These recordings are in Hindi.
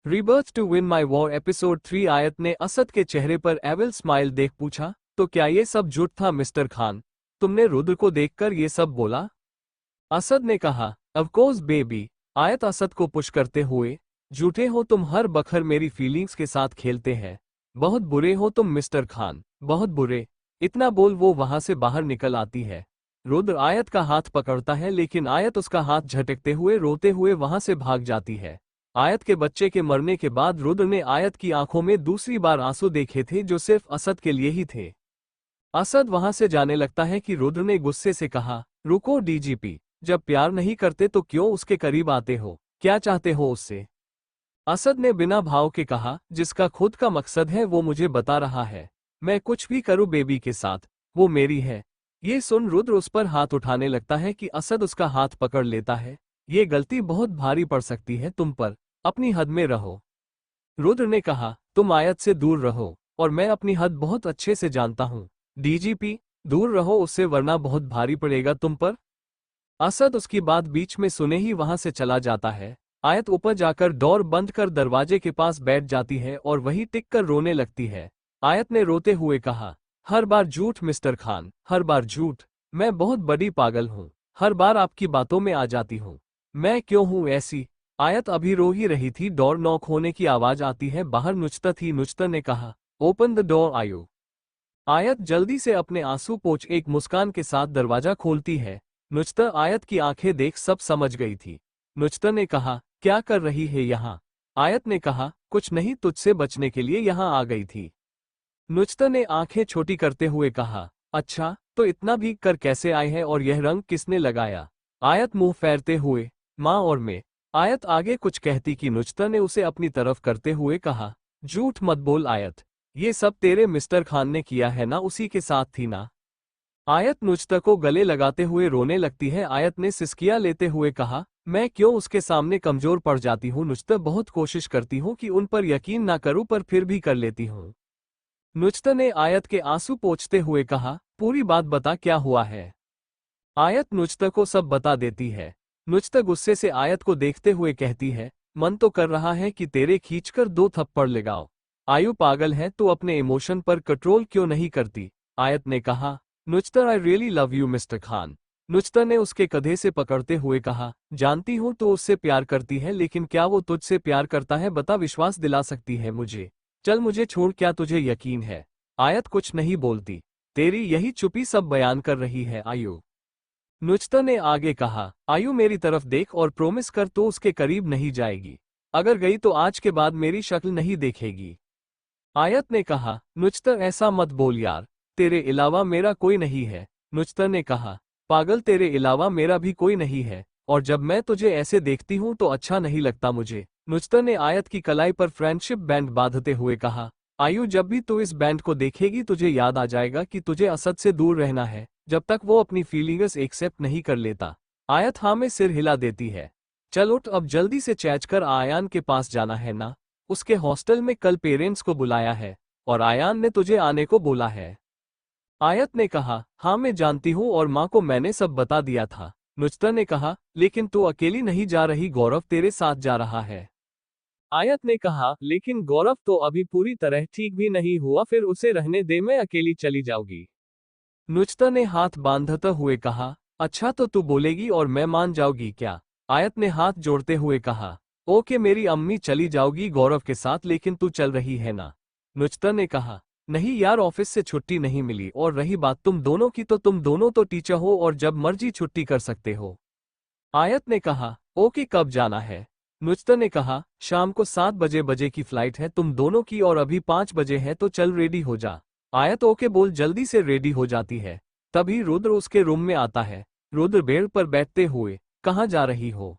Rebirth to win my war episode 3। Aayat ने असद के चेहरे पर एविल स्माइल देख पूछा, तो क्या ये सब झूठ था मिस्टर खान? तुमने रुद्र को देखकर ये सब बोला? असद ने कहा, ऑफ कोर्स बेबी। आयत असद को पुश करते हुए, झूठे हो तुम, हर बखर मेरी फीलिंग्स के साथ खेलते हैं। बहुत बुरे हो तुम मिस्टर खान, बहुत बुरे। इतना बोल वो वहां से बाहर निकल आती है। रुद्र आयत का हाथ पकड़ता है लेकिन आयत उसका हाथ झटकते हुए रोते हुए वहां से भाग जाती है। आयत के बच्चे के मरने के बाद रुद्र ने आयत की आंखों में दूसरी बार आंसू देखे थे जो सिर्फ असद के लिए ही थे। असद वहां से जाने लगता है कि रुद्र ने गुस्से से कहा, रुको डीजीपी, जब प्यार नहीं करते तो क्यों उसके करीब आते हो? क्या चाहते हो उससे? असद ने बिना भाव के कहा, जिसका खुद का मकसद है वो मुझे बता रहा है। मैं कुछ भी करूं बेबी के साथ, वो मेरी है। ये सुन रुद्र उस पर हाथ उठाने लगता है कि असद उसका हाथ पकड़ लेता है। ये गलती बहुत भारी पड़ सकती है तुम पर, अपनी हद में रहो। रुद्र ने कहा, तुम आयत से दूर रहो, और मैं अपनी हद बहुत अच्छे से जानता हूँ। डीजीपी, दूर रहो उससे वरना बहुत भारी पड़ेगा तुम पर। असद उसकी बात बीच में सुने ही वहां से चला जाता है। आयत ऊपर जाकर डोर बंद कर दरवाजे के पास बैठ जाती है और वहीं टिक कर रोने लगती है। आयत ने रोते हुए कहा, हर बार झूठ मिस्टर खान, हर बार झूठ। मैं बहुत बड़ी पागल हूँ, हर बार आपकी बातों में आ जाती हूँ। मैं क्यों हूँ ऐसी? आयत अभी रो ही रही थी, डोर नॉक होने की आवाज आती है। बाहर नुचता थी। नुचता ने कहा, ओपन द डोर आयो। आयत जल्दी से अपने आंसू पोंछ एक मुस्कान के साथ दरवाजा खोलती है। नुचता आयत की आंखें देख सब समझ गई थी। नुचता ने कहा, क्या कर रही है यहाँ? आयत ने कहा, कुछ नहीं, तुझसे बचने के लिए यहाँ आ गई थी। नुचता ने आंखें छोटी करते हुए कहा, अच्छा, तो इतना भीग कर कैसे आए हैं और यह रंग किसने लगाया? आयत मुंह फेरते हुए, माँ और मैं। आयत आगे कुछ कहती कि नुचता ने उसे अपनी तरफ करते हुए कहा, झूठ मत बोल आयत, ये सब तेरे मिस्टर खान ने किया है ना, उसी के साथ थी ना? आयत नुचता को गले लगाते हुए रोने लगती है। आयत ने सिसकियां लेते हुए कहा, मैं क्यों उसके सामने कमजोर पड़ जाती हूँ नुचता, बहुत कोशिश करती हूँ कि उन पर यकीन ना करूँ पर फिर भी कर लेती हूँ। नुचता ने आयत के आंसू पोंछते हुए कहा, पूरी बात बता, क्या हुआ है? आयत नुचता को सब बता देती है। नुचता गुस्से से आयत को देखते हुए कहती है, मन तो कर रहा है कि तेरे खींचकर 2 थप्पड़ लगाओ। आयु पागल है तो अपने इमोशन पर कंट्रोल क्यों नहीं करती? आयत ने कहा, नुचता I really love you mister Khan. नुचता ने उसके कंधे से पकड़ते हुए कहा, जानती हूँ तो उससे प्यार करती है, लेकिन क्या वो तुझसे प्यार करता है? बता, विश्वास दिला सकती है मुझे? चल मुझे छोड़, क्या तुझे यकीन है? आयत कुछ नहीं बोलती। तेरी यही चुप्पी सब बयान कर रही है आयु। नुचता ने आगे कहा, आयु मेरी तरफ देख और प्रॉमिस कर तो उसके करीब नहीं जाएगी। अगर गई तो आज के बाद मेरी शक्ल नहीं देखेगी। आयत ने कहा, नुचता ऐसा मत बोल यार, तेरे अलावा मेरा कोई नहीं है। नुचता ने कहा, पागल, तेरे अलावा मेरा भी कोई नहीं है, और जब मैं तुझे ऐसे देखती हूँ तो अच्छा नहीं लगता मुझे। नुचता ने आयत की कलाई पर फ्रेंडशिप बैंड बांधते हुए कहा, आयु, जब भी तू इस बैंड को देखेगी तुझे याद आ जाएगा कि तुझे असद से दूर रहना है, जब तक वो अपनी फीलिंग्स एक्सेप्ट नहीं कर लेता। आयत हाँ में सिर हिला देती है। चल उठ, अब जल्दी से चैच कर, आयान के पास जाना है ना? उसके हॉस्टल में कल पेरेंट्स को बुलाया है और आयान ने तुझे आने को बोला है। आयत ने कहा, हाँ मैं जानती हूँ और माँ को मैंने सब बता दिया था। नुचता ने कहा, लेकिन तू अकेली नहीं जा रही, गौरव तेरे साथ जा रहा है। आयत ने कहा, लेकिन गौरव तो अभी पूरी तरह ठीक भी नहीं हुआ, फिर उसे रहने दे, मैं अकेली चली जाऊंगी। नुचता ने हाथ बांधते हुए कहा, अच्छा तो तू बोलेगी और मैं मान जाऊंगी क्या? आयत ने हाथ जोड़ते हुए कहा, ओके, मेरी अम्मी चली जाओगी गौरव के साथ, लेकिन तू चल रही है ना? नुचता ने कहा, नहीं यार, ऑफिस से छुट्टी नहीं मिली, और रही बात तुम दोनों की तो तुम दोनों तो टीचर हो और जब मर्जी छुट्टी कर सकते हो। आयत ने कहा, ओके, कब जाना है? नुचता ने कहा, शाम को 7 बजे की फ्लाइट है तुम दोनों की, और अभी 5 बजे है, तो चल रेडी हो जा। आयत ओके बोल जल्दी से रेडी हो जाती है। तभी रुद्र उसके रूम में आता है। रुद्र बेड पर बैठते हुए, कहाँ जा रही हो?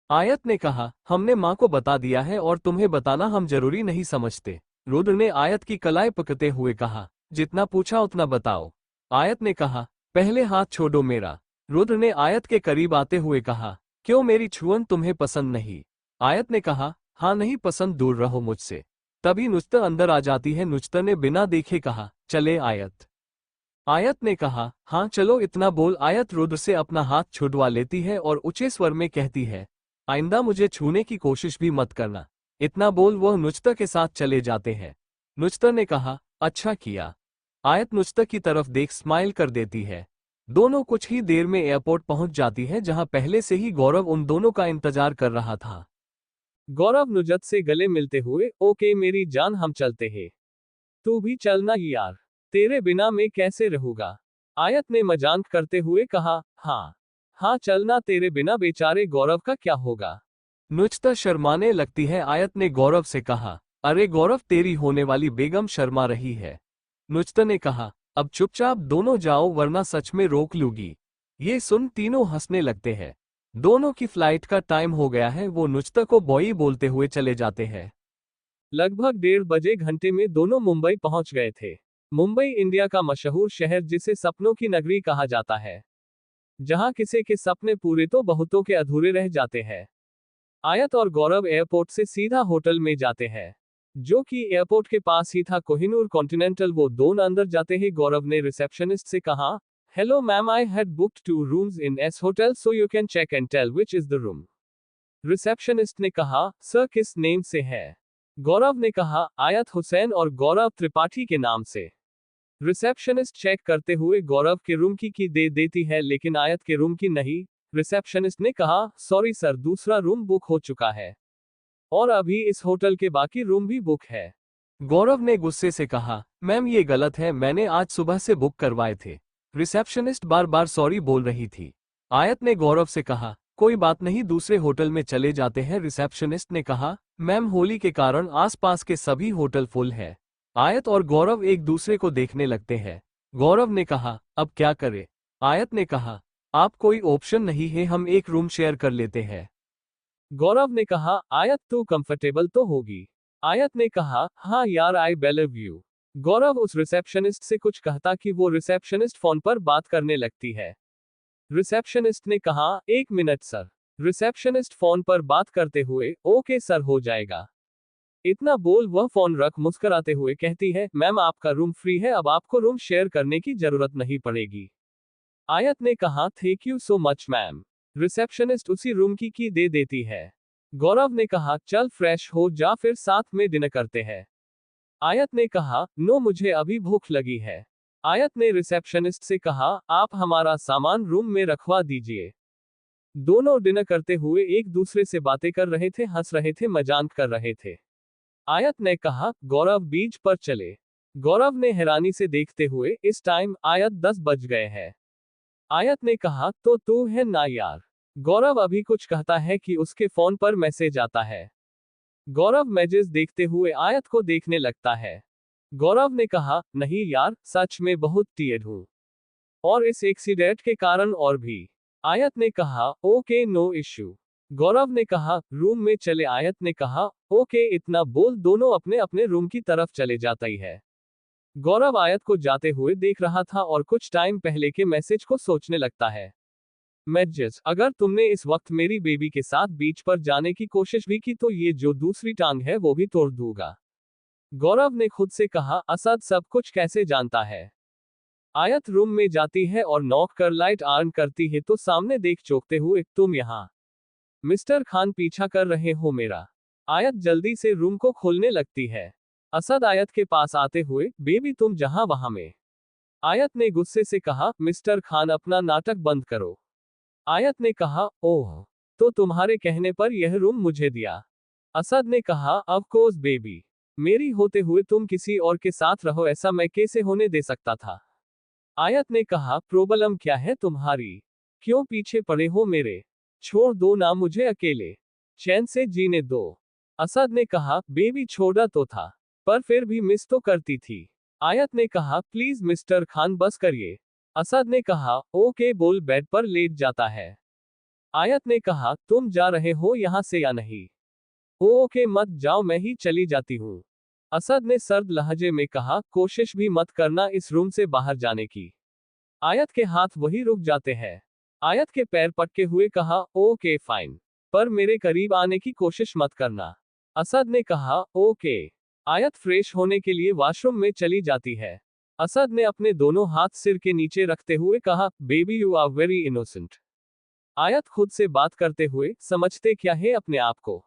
आयत ने कहा, हमने माँ को बता दिया है और तुम्हें बताना हम जरूरी नहीं समझते। रुद्र ने आयत की कलाई पकड़ते हुए कहा, जितना पूछा उतना बताओ। आयत ने कहा, पहले हाथ छोड़ो मेरा। रुद्र ने आयत के करीब आते हुए कहा, क्यों, मेरी छुअन तुम्हें पसंद नहीं? आयत ने कहा, हाँ नहीं पसंद, दूर रहो मुझसे। तभी नुचता अंदर आ जाती है। नुचता ने बिना देखे कहा, चले आयत। आयत ने कहा, हाँ चलो, इतना बोल आयत रुद्र से अपना हाथ छुड़वा लेती है और ऊंचे स्वर में कहती है, आइंदा मुझे छूने की कोशिश भी मत करना। इतना बोल वह नुजता के साथ चले जाते हैं। नुजता ने कहा, अच्छा किया। आयत नुजता की तरफ देख स्माइल कर देती है। दोनों कुछ ही देर में एयरपोर्ट पहुंच जाती है, जहां पहले से ही गौरव उन दोनों का इंतजार कर रहा था। गौरव नुजत से गले मिलते हुए, ओके मेरी जान हम चलते हैं। तू भी चलना यार, तेरे बिना मैं कैसे रहूंगा। आयत ने मजाक करते हुए कहा, हाँ चलना, तेरे बिना बेचारे गौरव का क्या होगा। नुजता शर्माने लगती है। आयत ने गौरव से कहा, अरे गौरव तेरी होने वाली बेगम शर्मा रही है। नुजता ने कहा, अब चुपचाप दोनों जाओ वरना सच में रोक लूंगी। ये सुन तीनों हंसने लगते हैं। दोनों की फ्लाइट का टाइम हो गया है। वो नुजता को बॉय बोलते हुए चले जाते हैं। लगभग 1:30 घंटे में दोनों मुंबई पहुंच गए थे। मुंबई इंडिया का मशहूर शहर, जिसे सपनों की नगरी कहा जाता है, जहां किसी के सपने पूरे तो बहुतों के अधूरे रह जाते हैं। आयत और गौरव एयरपोर्ट से सीधा होटल में जाते हैं, जो कि एयरपोर्ट के पास ही था, कोहिनूर कॉन्टिनेंटल। वो दोनों अंदर जाते ही गौरव ने रिसेप्शनिस्ट से कहा, hello ma'am, I had booked 2 rooms in S hotel, so you can check and tell which is the room. Receptionist ने कहा, सर किस नेम से है। गौरव ने कहा, आयत हुसैन और गौरव त्रिपाठी के नाम से। रिसेप्शनिस्ट चेक करते हुए गौरव के रूम की दे देती है, लेकिन आयत के रूम की नहीं। रिसेप्शनिस्ट ने कहा, सॉरी सर, दूसरा रूम बुक हो चुका है और अभी इस होटल के बाकी रूम भी बुक है। गौरव ने गुस्से से कहा, मैम ये गलत है, मैंने आज सुबह से बुक करवाए थे। रिसेप्शनिस्ट बार बार सॉरी बोल रही थी। आयत ने गौरव से कहा, कोई बात नहीं, दूसरे होटल में चले जाते हैं। रिसेप्शनिस्ट ने कहा, मैम होली के कारण आसपास के सभी होटल फुल है। आयत और गौरव एक दूसरे को देखने लगते हैं। गौरव ने कहा, अब क्या करें। आयत ने कहा, आप कोई ऑप्शन नहीं है, हम एक रूम शेयर कर लेते हैं। गौरव ने कहा, आयत तू कंफर्टेबल तो होगी। आयत ने कहा, हाँ यार, आई बिलीव यू। गौरव उस रिसेप्शनिस्ट से कुछ कहता कि वो रिसेप्शनिस्ट फोन पर बात करने लगती है। रिसेप्शनिस्ट ने कहा, 1 मिनट सर। रिसेप्शनिस्ट फोन पर बात करते हुए, ओके सर, हो जाएगा। इतना बोल वह फोन रख मुस्कुराते हुए कहती है, मैम आपका रूम फ्री है, अब आपको रूम शेयर करने की जरूरत नहीं पड़ेगी। आयत ने कहा, thank you so much ma'am. Receptionist उसी रूम की दे देती है। गौरव ने कहा, चल फ्रेश हो जा, फिर साथ में डिनर करते हैं। आयत ने कहा, नो मुझे अभी भूख लगी है। आयत ने रिसेप्शनिस्ट से कहा, आप हमारा सामान रूम में रखवा दीजिए। दोनों डिनर करते हुए एक दूसरे से बातें कर रहे थे, हंस रहे थे, मजाक कर रहे थे। आयत ने कहा, गौरव बीच पर चले। गौरव ने हैरानी से देखते हुए, इस टाइम आयत 10 बज गए हैं। आयत ने कहा, तो तू है ना यार। गौरव अभी कुछ कहता है कि उसके फोन पर मैसेज आता है। गौरव मैसेज देखते हुए आयत को देखने लगता है। गौरव ने कहा, नहीं यार, सच में बहुत टायर्ड हूं, और इस एक्सीडेंट के कारण और भी। आयत ने कहा, ओके नो इश्यू। गौरव ने कहा, रूम में चले। आयत ने कहा, ओके। इतना बोल दोनों अपने अपने रूम की तरफ चले जाता ही है। गौरव आयत को जाते हुए देख रहा था और कुछ टाइम पहले के मैसेज को सोचने लगता है। मैसेज, अगर तुमने इस वक्त मेरी बेबी के साथ बीच पर जाने की कोशिश भी की तो ये जो दूसरी टांग है वो भी तोड़ दूंगा। गौरव ने खुद से कहा, असद सब कुछ कैसे जानता है। आयत रूम में जाती है और नॉक कर लाइट ऑन करती है तो सामने देख चौंकते हुए, तुम यहाँ मिस्टर खान पीछा कर रहे हो मेरा। आयत जल्दी से रूम को खोलने लगती है। असद आयत के पास आते हुए, बेबी तुम जहां वहां में। आयत ने गुस्से से कहा, मिस्टर खान अपना नाटक बंद करो। आयत ने कहा, ओह, तो तुम्हारे कहने पर यह रूम मुझे दिया। असद ने कहा, ऑफ कोर्स बेबी, मेरी होते हुए तुम किसी और के साथ रहो, ऐसा मैं कैसे होने दे सकता था। आयत ने कहा, प्रॉब्लम क्या है तुम्हारी, क्यों पीछे पड़े हो मेरे, छोड़ दो ना मुझे अकेले, चैन से जीने दो। असद ने कहा, बेबी छोड़ा तो था, पर फिर भी मिस तो करती थी। आयत ने कहा, प्लीज मिस्टर खान बस करिए। असद ने कहा, ओके बोल बेड पर लेट जाता है। आयत ने कहा, तुम जा रहे हो यहां से या नहीं। ओके मत जाओ, मैं ही चली जाती हूँ। असद ने सर्द लहजे में कहा, कोशिश भी मत करना इस रूम से बाहर जाने की। आयत के हाथ वही रुक जाते हैं। आयत के पैर पटके हुए कहा, ओके फाइन, पर मेरे करीब आने की कोशिश मत करना। असद ने कहा, ओके। आयत फ्रेश होने के लिए वॉशरूम में चली जाती है। असद ने अपने दोनों हाथ सिर के नीचे रखते हुए कहा, baby you are very innocent. Aayat खुद से बात करते हुए, समझते क्या है अपने आप को।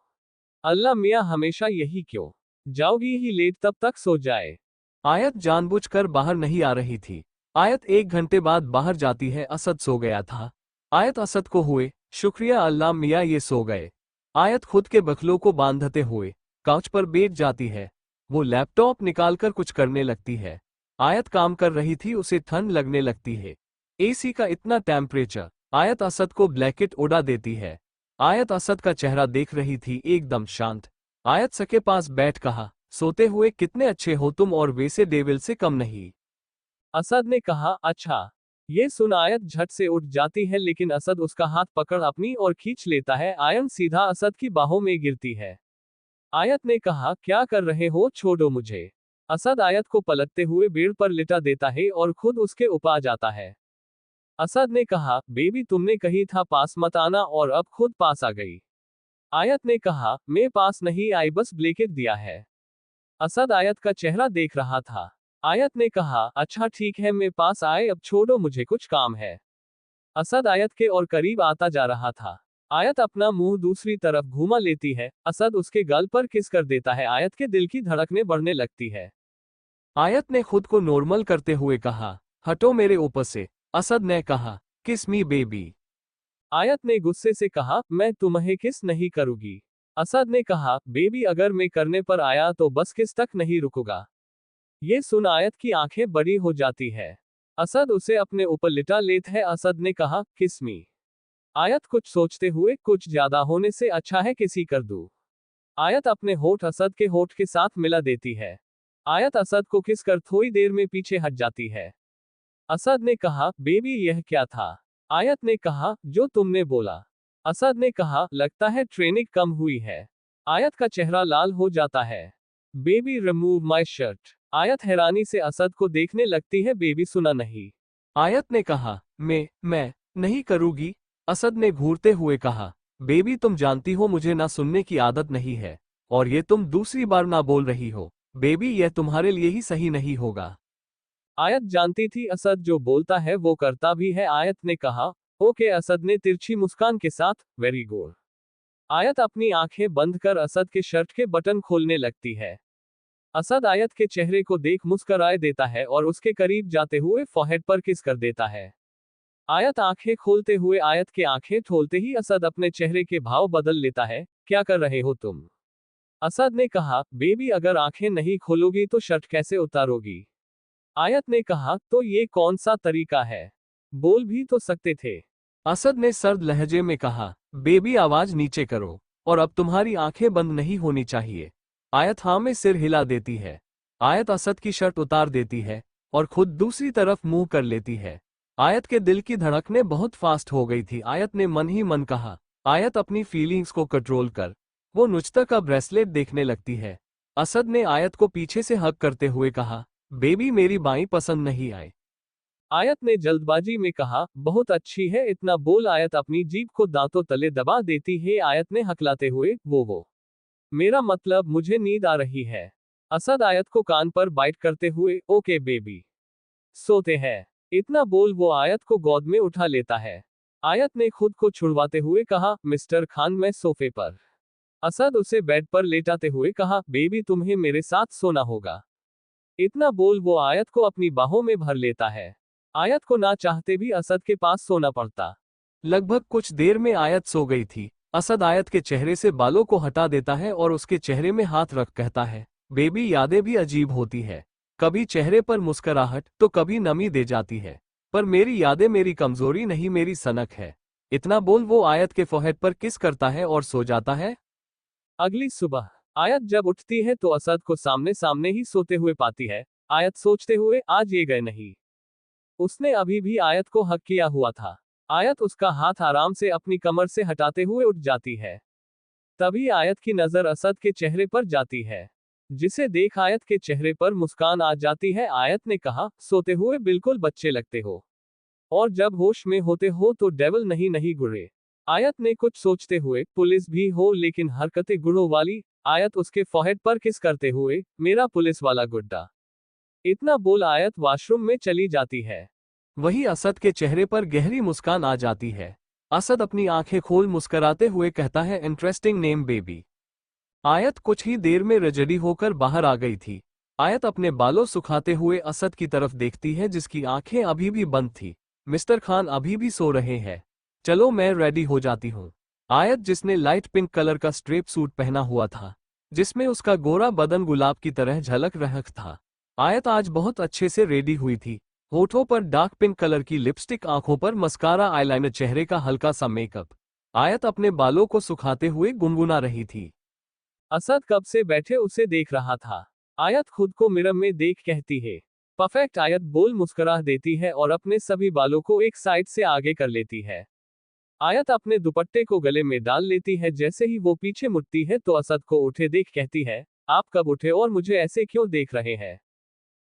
अल्लाह मियाँ हमेशा यही क्यों? जाओगी ही लेट, तब तक सो जाए। आयत जानबूझकर बाहर नहीं आ रही थी। आयत 1 घंटे बाद बाहर जाती है। असद सो गया था। आयत असद को हुए, शुक्रिया अल्लाह मियाँ ये सो गए। आयत खुद के बखलों को बांधते हुए काउच पर बैठ जाती है। वो लैपटॉप निकालकर कुछ करने लगती है। आयत काम कर रही थी, उसे ठंड लगने लगती है। एसी का इतना टेम्परेचर। आयत असद को ब्लैंकेट उड़ा देती है। आयत असद का चेहरा देख रही थी, एकदम शांत। आयत सके पास बैठ कहा, सोते हुए कितने अच्छे हो तुम, और वैसे डेविल से कम नहीं। असद ने कहा, अच्छा। ये सुन आयत झट से उठ जाती है, लेकिन असद उसका हाथ पकड़ अपनी और खींच लेता है। आयत सीधा असद की बाहों में गिरती है। आयत ने कहा, क्या कर रहे हो, छोड़ो मुझे। असद आयत को पलटते हुए बेड पर लिटा देता है और खुद उसके ऊपर आ जाता है। असद ने कहा, बेबी तुमने कही था पास मत आना और अब खुद पास आ गई। आयत ने कहा, मैं पास नहीं आई, बस ब्लैंकेट दिया है। असद आयत का चेहरा देख रहा था। आयत ने कहा, अच्छा ठीक है, मैं पास आए, अब छोड़ो मुझे, कुछ काम है। असद आयत के और करीब आता जा रहा था। आयत अपना मुंह दूसरी तरफ घुमा लेती है। असद उसके गाल पर किस कर देता है। आयत के दिल की धड़कनें बढ़ने लगती है। आयत ने खुद को नॉर्मल करते हुए कहा, हटो मेरे ऊपर से। असद ने कहा, किस मी बेबी। आयत ने गुस्से से कहा, मैं तुम्हें किस नहीं करूंगी। असद ने कहा, बेबी अगर मैं करने पर आया तो बस किस तक नहीं रुकूंगा। ये सुन आयत की आंखें बड़ी हो जाती है। असद उसे अपने ऊपर लिटा लेता है। असद ने कहा, किस मी। आयत कुछ सोचते हुए, कुछ ज्यादा होने से अच्छा है किसी कर दूं। आयत अपने होठ असद के होठ के साथ मिला देती है। आयत असद को किस कर थोड़ी देर में पीछे हट जाती है। असद ने कहा, बेबी यह क्या था। आयत ने कहा, जो तुमने बोला। असद ने कहा, लगता है ट्रेनिंग कम हुई है। आयत का चेहरा लाल हो जाता है। Baby remove my shirt. आयत हैरानी से असद को देखने लगती है। बेबी सुना नहीं। आयत ने कहा, मैं नहीं करूंगी। असद ने घूरते हुए कहा, बेबी तुम जानती हो मुझे ना सुनने की आदत नहीं है, और ये तुम दूसरी बार ना बोल रही हो। बेबी यह तुम्हारे लिए ही सही नहीं होगा। आयत जानती थी असद जो बोलता है वो करता भी है। आयत ने कहा, ओके। असद ने तिरछी मुस्कान के साथ, वेरी गुड। आयत अपनी आंखें बंद कर असद के शर्ट के बटन खोलने लगती है। असद आयत के चेहरे को देख मुस्कराए देता है और उसके करीब जाते हुए फोरहेड पर किस कर देता है। आयत आंखें खोलते हुए आयत के आंखें खोलते ही असद अपने चेहरे के भाव बदल लेता है। क्या कर रहे हो तुम? असद ने कहा, बेबी अगर आंखें नहीं खोलोगी तो शर्ट कैसे उतारोगी? आयत ने कहा, तो ये कौन सा तरीका है? बोल भी तो सकते थे। असद ने सर्द लहजे में कहा, बेबी आवाज नीचे करो, और अब तुम्हारी आंखें बंद नहीं होनी चाहिए। आयत हाँ में सिर हिला देती है। आयत असद की शर्ट उतार देती है और खुद दूसरी तरफ मुंह कर लेती है। आयत के दिल की धड़कनें बहुत फास्ट हो गई थी। आयत ने मन ही मन कहा, आयत अपनी फीलिंग्स को कंट्रोल कर। वो नुचता का ब्रेसलेट देखने लगती है। असद ने आयत को पीछे से हग करते हुए कहा, बेबी मेरी बाईं पसंद नहीं आए। आयत ने जल्दबाजी में कहा, बहुत अच्छी है। इतना बोल आयत अपनी जीभ को दांतों तले दबा देती है। आयत ने हकलाते हुए, वो मेरा मतलब मुझे नींद आ रही है। असद आयत को कान पर बाइट करते हुए, ओके बेबी, सोते हैं। इतना बोल वो आयत को गोद में उठा लेता है। आयत ने खुद को छुड़वाते हुए कहा, मिस्टर खान मैं सोफे पर। असद उसे बेड पर लेटाते हुए कहा, बेबी तुम्हें मेरे साथ सोना होगा। इतना बोल वो आयत को अपनी बाहों में भर लेता है। आयत को ना चाहते भी असद के पास सोना पड़ता। लगभग कुछ देर में आयत सो गई थी। असद आयत के चेहरे से बालों को हटा देता है और उसके चेहरे में हाथ रख कहता है, बेबी यादें भी अजीब होती है। कभी चेहरे पर मुस्कुराहट तो कभी नमी दे जाती है, पर मेरी यादें मेरी कमजोरी नहीं, मेरी सनक है। इतना बोल वो आयत के फोरहेड पर किस करता है और सो जाता है। अगली सुबह आयत जब उठती है तो असद को सामने सामने ही सोते हुए पाती है। आयत सोचते हुए, आज ये गए नहीं। उसने अभी भी आयत को हक किया हुआ था। आयत उसका हाथ आराम से अपनी कमर से हटाते हुए उठ जाती है। तभी आयत की नजर असद के चेहरे पर जाती है, जिसे देख आयत के चेहरे पर मुस्कान आ जाती है। आयत ने कहा, सोते हुए बिल्कुल बच्चे लगते हो, और जब होश में होते हो तो डेविल नहीं नहीं गुर्रे। आयत ने कुछ सोचते हुए, पुलिस भी हो लेकिन हरकतें गुड़ों वाली। आयत उसके फोरहेड पर किस करते हुए, मेरा पुलिस वाला गुड्डा। इतना बोल आयत वॉशरूम में चली जाती है। वही असद के चेहरे पर गहरी मुस्कान आ जाती है। असद अपनी आंखें खोल मुस्कुराते हुए कहता है, इंटरेस्टिंग नेम बेबी। आयत कुछ ही देर में रजड़ी होकर बाहर आ गई थी। आयत अपने बालों सुखाते हुए असद की तरफ देखती है जिसकी आंखें अभी भी बंद थी। मिस्टर खान अभी भी सो रहे हैं। चलो मैं रेडी हो जाती हूँ। आयत जिसने लाइट पिंक कलर का स्ट्रेप सूट पहना हुआ था जिसमें उसका गोरा बदन गुलाब की तरह झलक रहा था। आयत आज बहुत अच्छे से रेडी हुई थी। होठों पर डार्क पिंक कलर की लिपस्टिक, आंखों पर मस्कारा, आईलाइनर, चेहरे का हल्का सा मेकअप। आयत अपने बालों को सुखाते हुए गुनगुना रही थी। असद कब से बैठे उसे देख रहा था। आयत खुद को मिरर में देख कहती है, परफेक्ट। आयत बोल मुस्कुरा देती है और अपने सभी बालों को एक साइड से आगे कर लेती है। आयत अपने दुपट्टे को गले में डाल लेती है। जैसे ही वो पीछे मुड़ती है तो असद को उठे देख कहती है, आप कब उठे और मुझे ऐसे क्यों देख रहे हैं।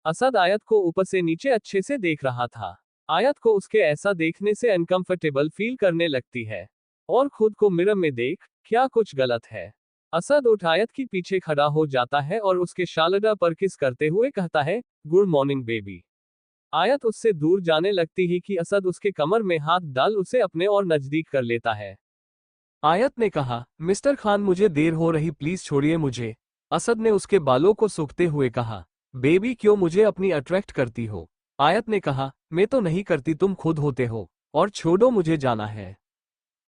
असद आयत को ऊपर से नीचे अच्छे से देख रहा था। आयत को उसके ऐसा देखने से अनकंफर्टेबल फील करने लगती है और खुद को मिरर में देख, क्या कुछ गलत है। असद उठ आयत के पीछे खड़ा हो जाता है और उसके शालडा पर किस करते हुए कहता है, गुड मॉर्निंग बेबी। आयत उससे दूर जाने लगती है कि असद उसके कमर में हाथ डाल उसे अपने और नजदीक कर लेता है। आयत ने कहा, मिस्टर खान मुझे देर हो रही, प्लीज छोड़िए मुझे। असद ने उसके बालों को सूखते हुए कहा, बेबी क्यों मुझे अपनी अट्रैक्ट करती हो। आयत ने कहा, मैं तो नहीं करती, तुम खुद होते हो, और छोड़ो मुझे जाना है।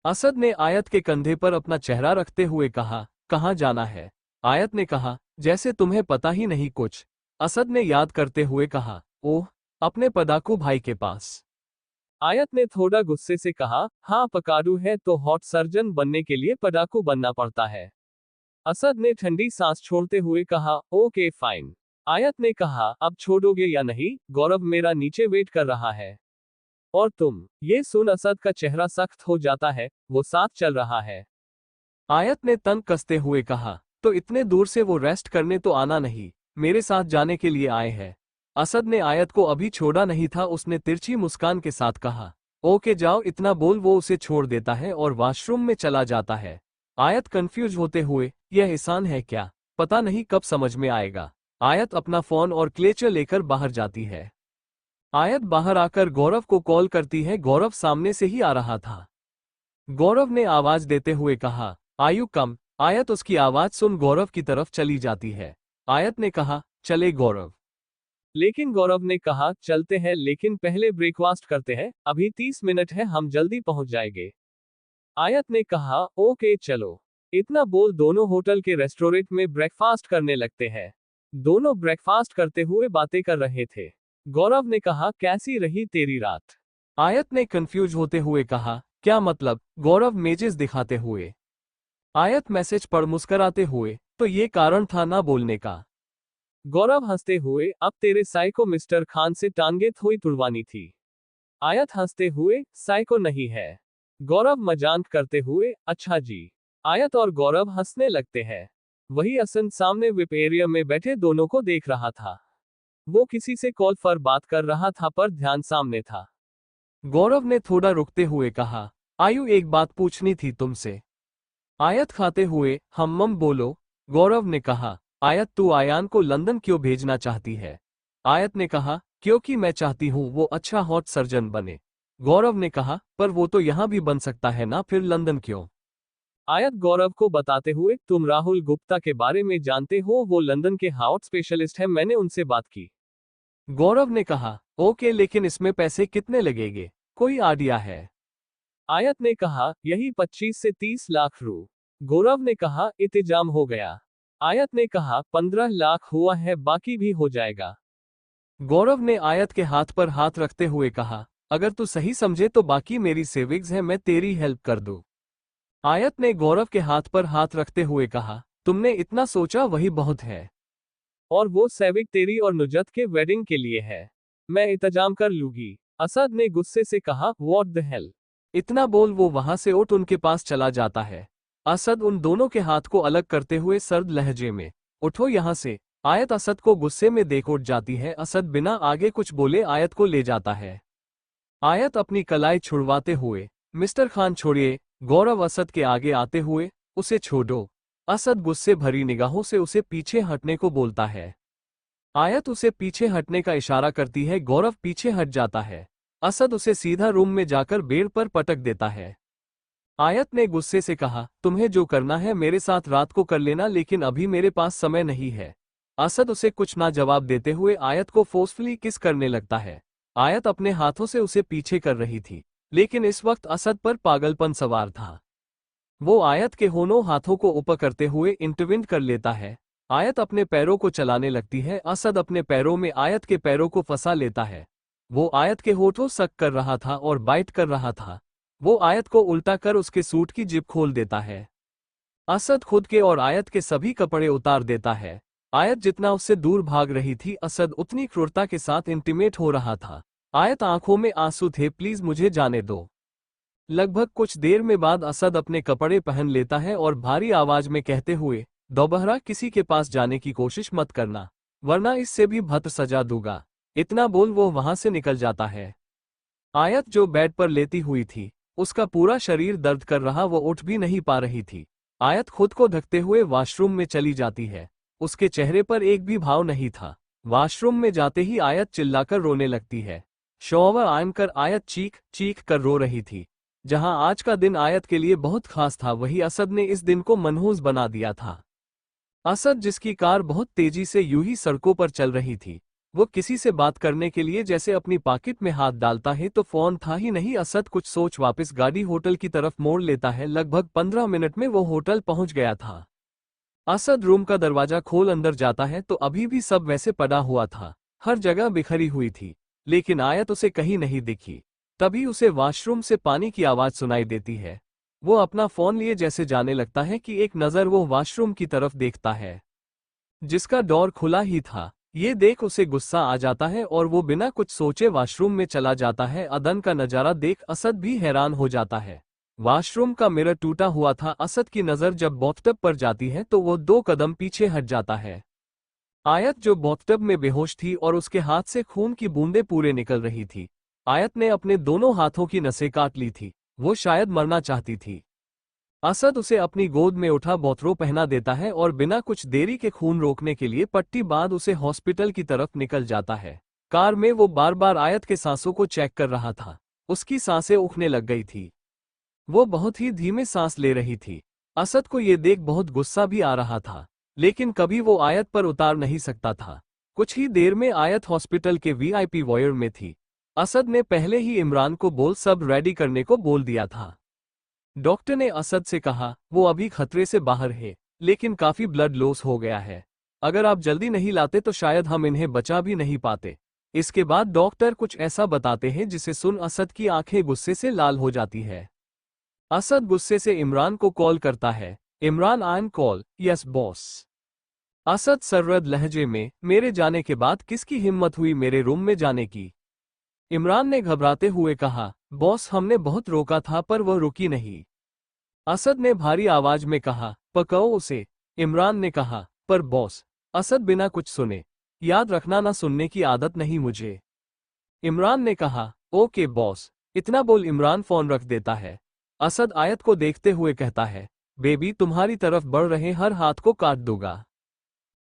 असद ने आयत के कंधे पर अपना चेहरा रखते हुए कहा, कहाँ जाना है। आयत ने कहा, जैसे तुम्हें पता ही नहीं कुछ। असद ने याद करते हुए कहा, ओह, अपने पडाकू भाई के पास। आयत ने थोड़ा गुस्से से कहा, हाँ पकाडू है तो हॉट सर्जन बनने के लिए पडाकू बनना पड़ता है। असद ने ठंडी सांस छोड़ते हुए कहा, ओके फाइन। आयत ने कहा, अब छोड़ोगे या नहीं, गौरव मेरा नीचे वेट कर रहा है। और तुम। ये सुन असद का चेहरा सख्त हो जाता है, वो साथ चल रहा है। आयत ने तन कसते हुए कहा, तो इतने दूर से वो रेस्ट करने तो आना नहीं, मेरे साथ जाने के लिए आए हैं। असद ने आयत को अभी छोड़ा नहीं था, उसने तिरछी मुस्कान के साथ कहा, ओके जाओ। इतना बोल वो उसे छोड़ देता है और वॉशरूम में चला जाता है। आयत कंफ्यूज होते हुए, यह एहसान है क्या, पता नहीं कब समझ में आएगा। आयत अपना फोन और क्लेचर लेकर बाहर जाती है। आयत बाहर आकर गौरव को कॉल करती है। गौरव सामने से ही आ रहा था। गौरव ने आवाज देते हुए कहा, आयु कम। आयत उसकी आवाज सुन गौरव की तरफ चली जाती है। आयत ने कहा, चले गौरव। लेकिन गौरव ने कहा, चलते हैं लेकिन पहले ब्रेकफास्ट करते हैं, अभी 30 मिनट है, हम जल्दी पहुंच जाएंगे। आयत ने कहा, ओके चलो। इतना बोल दोनों होटल के रेस्टोरेंट में ब्रेकफास्ट करने लगते हैं। दोनों ब्रेकफास्ट करते हुए बातें कर रहे थे। गौरव ने कहा, कैसी रही तेरी रात। आयत ने कंफ्यूज होते हुए कहा, क्या मतलब। गौरव मेजेस दिखाते हुए। आयत मैसेज पढ़ मुस्कराते हुए, तो ये कारण था ना बोलने का। गौरव हंसते हुए, अब तेरे साइको मिस्टर खान से टांगे थोड़ी तुड़वानी थी। आयत हंसते हुए, साइको नहीं है। गौरव मजाक करते हुए, अच्छा जी। आयत और गौरव हंसने लगते हैं। वही असद सामने विप एरिया में बैठे दोनों को देख रहा था। वो किसी से कॉल पर बात कर रहा था पर ध्यान सामने था। गौरव ने थोड़ा रुकते हुए कहा, आयु एक बात पूछनी थी तुमसे। आयत खाते हुए, हम बोलो। गौरव ने कहा, आयत तू आयान को लंदन क्यों भेजना चाहती है। आयत ने कहा, क्योंकि मैं चाहती हूँ वो अच्छा हॉट सर्जन बने। गौरव ने कहा, पर वो तो यहाँ भी बन सकता है ना, फिर लंदन क्यों। आयत गौरव को बताते हुए, तुम राहुल गुप्ता के बारे में जानते हो, वो लंदन के हार्ट स्पेशलिस्ट हैं, मैंने उनसे बात की। गौरव ने कहा, ओके लेकिन इसमें पैसे कितने लगेंगे, कोई आइडिया है। आयत ने कहा, यही 25 से 30 लाख रू। गौरव ने कहा, इंतजाम हो गया। आयत ने कहा, 15 लाख हुआ है, बाकी भी हो जाएगा। गौरव ने आयत के हाथ पर हाथ रखते हुए कहा, अगर तू सही समझे तो बाकी मेरी सेविंग्स है, मैं तेरी हेल्प कर दूं। आयत ने गौरव के हाथ पर हाथ रखते हुए कहा, तुमने इतना सोचा वही बहुत है। और वो सेविंग तेरी और नुजत के वेडिंग के लिए है। मैं इंतजाम कर लूंगी। असद ने गुस्से से कहा, व्हाट द हेल। इतना बोल वो वहां से उठ उनके पास चला जाता है। असद उन दोनों के हाथ को अलग करते हुए सर्द लहजे में, उठो यहां से। आयत असद को गुस्से में देख उठ जाती है। असद बिना आगे कुछ बोले आयत को ले जाता है। आयत अपनी कलाई छुड़वाते हुए, मिस्टर खान छोड़िए। गौरव असद के आगे आते हुए, उसे छोड़ो। असद गुस्से भरी निगाहों से उसे पीछे हटने को बोलता है। आयत उसे पीछे हटने का इशारा करती है। गौरव पीछे हट जाता है। असद उसे सीधा रूम में जाकर बेड पर पटक देता है। आयत ने गुस्से से कहा, तुम्हें जो करना है मेरे साथ रात को कर लेना, लेकिन अभी मेरे पास समय नहीं है। असद उसे कुछ ना जवाब देते हुए आयत को फोर्सफुली किस करने लगता है। आयत अपने हाथों से उसे पीछे कर रही थी, लेकिन इस वक्त असद पर पागलपन सवार था। वो आयत के दोनों हाथों को ऊपर करते हुए इंटरविन कर लेता है। आयत अपने पैरों को चलाने लगती है। असद अपने पैरों में आयत के पैरों को फंसा लेता है। वो आयत के होठों सक कर रहा था और बाइट कर रहा था। वो आयत को उल्टा कर उसके सूट की जिप खोल देता है। असद खुद के और आयत के सभी कपड़े उतार देता है। आयत जितना उससे दूर भाग रही थी, असद उतनी क्रूरता के साथ इंटीमेट हो रहा था। आयत आंखों में आंसू थे, प्लीज मुझे जाने दो। लगभग कुछ देर में बाद असद अपने कपड़े पहन लेता है और भारी आवाज में कहते हुए, दोबारा किसी के पास जाने की कोशिश मत करना, वरना इससे भी भद्र सजा दूंगा। इतना बोल वो वहां से निकल जाता है। आयत जो बेड पर लेटी हुई थी, उसका पूरा शरीर दर्द कर रहा, वो उठ भी नहीं पा रही थी। आयत खुद को ढकते हुए वॉशरूम में चली जाती है। उसके चेहरे पर एक भी भाव नहीं था। वॉशरूम में जाते ही आयत चिल्लाकर रोने लगती है। शॉवर ऑन कर आयत चीख चीख कर रो रही थी। जहां आज का दिन आयत के लिए बहुत खास था, वही असद ने इस दिन को मनहूस बना दिया था। असद, जिसकी कार बहुत तेजी से यूं ही सड़कों पर चल रही थी, वो किसी से बात करने के लिए जैसे अपनी पॉकेट में हाथ डालता है तो फोन था ही नहीं। असद कुछ सोच वापस गाड़ी होटल की तरफ मोड़ लेता है। लगभग 15 मिनट में वो होटल पहुंच गया था। असद रूम का दरवाजा खोल अंदर जाता है तो अभी भी सब वैसे पड़ा हुआ था। हर जगह बिखरी हुई थी, लेकिन आयत उसे कहीं नहीं दिखी। तभी उसे वॉशरूम से पानी की आवाज सुनाई देती है। वो अपना फोन लिए जैसे जाने लगता है कि एक नज़र वो वॉशरूम की तरफ देखता है, जिसका डोर खुला ही था। ये देख उसे गुस्सा आ जाता है और वो बिना कुछ सोचे वॉशरूम में चला जाता है। अदन का नज़ारा देख असद भी हैरान हो जाता है। वॉशरूम का मिरर टूटा हुआ था। असद की नज़र जब बाथटब पर जाती है तो वो 2 कदम पीछे हट जाता है। आयत जो बाथटब में बेहोश थी और उसके हाथ से खून की बूंदें पूरे निकल रही थी। आयत ने अपने दोनों हाथों की नसें काट ली थी। वो शायद मरना चाहती थी। असद उसे अपनी गोद में उठा बोतरो पहना देता है और बिना कुछ देरी के खून रोकने के लिए पट्टी बांध उसे हॉस्पिटल की तरफ निकल जाता है। कार में वो बार बार आयत के सांसों को चेक कर रहा था। उसकी सांसें उखने लग गई थी। वो बहुत ही धीमे सांस ले रही थी। असद को ये देख बहुत गुस्सा भी आ रहा था, लेकिन कभी वो आयत पर उतार नहीं सकता था। कुछ ही देर में आयत हॉस्पिटल के वीआईपी वॉयर में थी। असद ने पहले ही इमरान को बोल सब रेडी करने को बोल दिया था। डॉक्टर ने असद से कहा, वो अभी खतरे से बाहर है, लेकिन काफी ब्लड लॉस हो गया है। अगर आप जल्दी नहीं लाते तो शायद हम इन्हें बचा भी नहीं पाते। इसके बाद डॉक्टर कुछ ऐसा बताते हैं जिसे सुन असद की आंखें गुस्से से लाल हो जाती है। असद गुस्से से इमरान को कॉल करता है। Imran on call, yes boss. Asad सर्रद लहजे में, मेरे जाने के बाद किसकी हिम्मत हुई मेरे रूम में जाने की? इमरान ने घबराते हुए कहा, बॉस हमने बहुत रोका था पर वह रुकी नहीं। असद ने भारी आवाज में कहा, पकाओ उसे। इमरान ने कहा, पर बॉस। असद बिना कुछ सुने, याद रखना ना सुनने की आदत नहीं मुझे। इमरान ने कहा, ओके बॉस। इतना बोल इमरान फोन रख देता है। असद आयत को देखते हुए कहता है, बेबी तुम्हारी तरफ बढ़ रहे हर हाथ को काट दूंगा।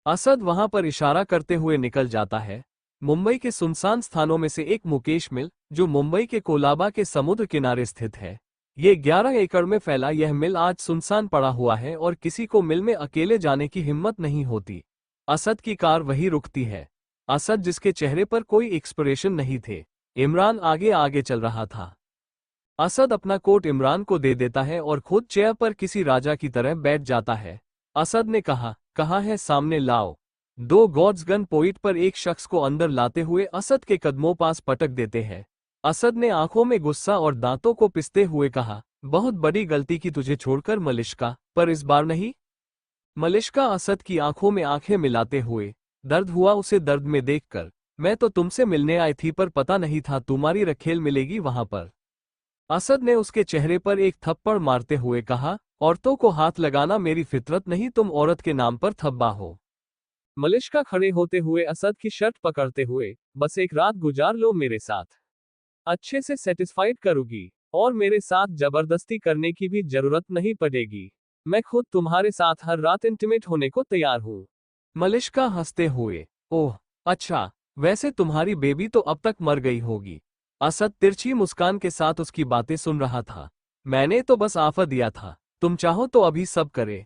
असद वहां पर इशारा करते हुए निकल जाता है। मुंबई के सुनसान स्थानों में से एक मुकेश मिल, जो मुंबई के कोलाबा के समुद्र किनारे स्थित है। ये 11 एकड़ में फैला यह मिल आज सुनसान पड़ा हुआ है और किसी को मिल में अकेले जाने की हिम्मत नहीं होती। असद की कार वहीं रुकती है। असद, जिसके चेहरे पर कोई एक्सप्रेशन नहीं थे। इमरान आगे आगे चल रहा था। असद अपना कोट इमरान को दे देता है और खुद चेयर पर किसी राजा की तरह बैठ जाता है। असद ने कहा, कहाँ है, सामने लाओ। 2 गॉड्स गन पॉइंट पर एक शख्स को अंदर लाते हुए असद के कदमों पास पटक देते हैं। असद ने आंखों में गुस्सा और दांतों को पिसते हुए कहा, बहुत बड़ी गलती की तुझे छोड़कर मलिश्का, पर इस बार नहीं। मलिश्का असद की आंखों में आंखें मिलाते हुए, दर्द हुआ उसे दर्द में देखकर। मैं तो तुमसे मिलने आई थी पर पता नहीं था तुम्हारी रखेल मिलेगी वहां पर। असद ने उसके चेहरे पर एक थप्पड़ मारते हुए कहा, औरतों को हाथ लगाना मेरी फितरत नहीं, तुम औरत के नाम पर थब्बा हो। मलिश्का खड़े होते हुए असद की शर्ट पकड़ते हुए, बस एक रात गुजार लो मेरे साथ, अच्छे से सेटिस्फाइड करूंगी, और मेरे साथ जबरदस्ती करने की भी जरूरत नहीं पड़ेगी। मैं खुद तुम्हारे साथ हर रात इंटीमेट होने को तैयार हूँ। मलिश्का हंसते हुए, ओह अच्छा, वैसे तुम्हारी बेबी तो अब तक मर गई होगी। असद तिरछी मुस्कान के साथ उसकी बातें सुन रहा था। मैंने तो बस आफा दिया था, तुम चाहो तो अभी सब करे।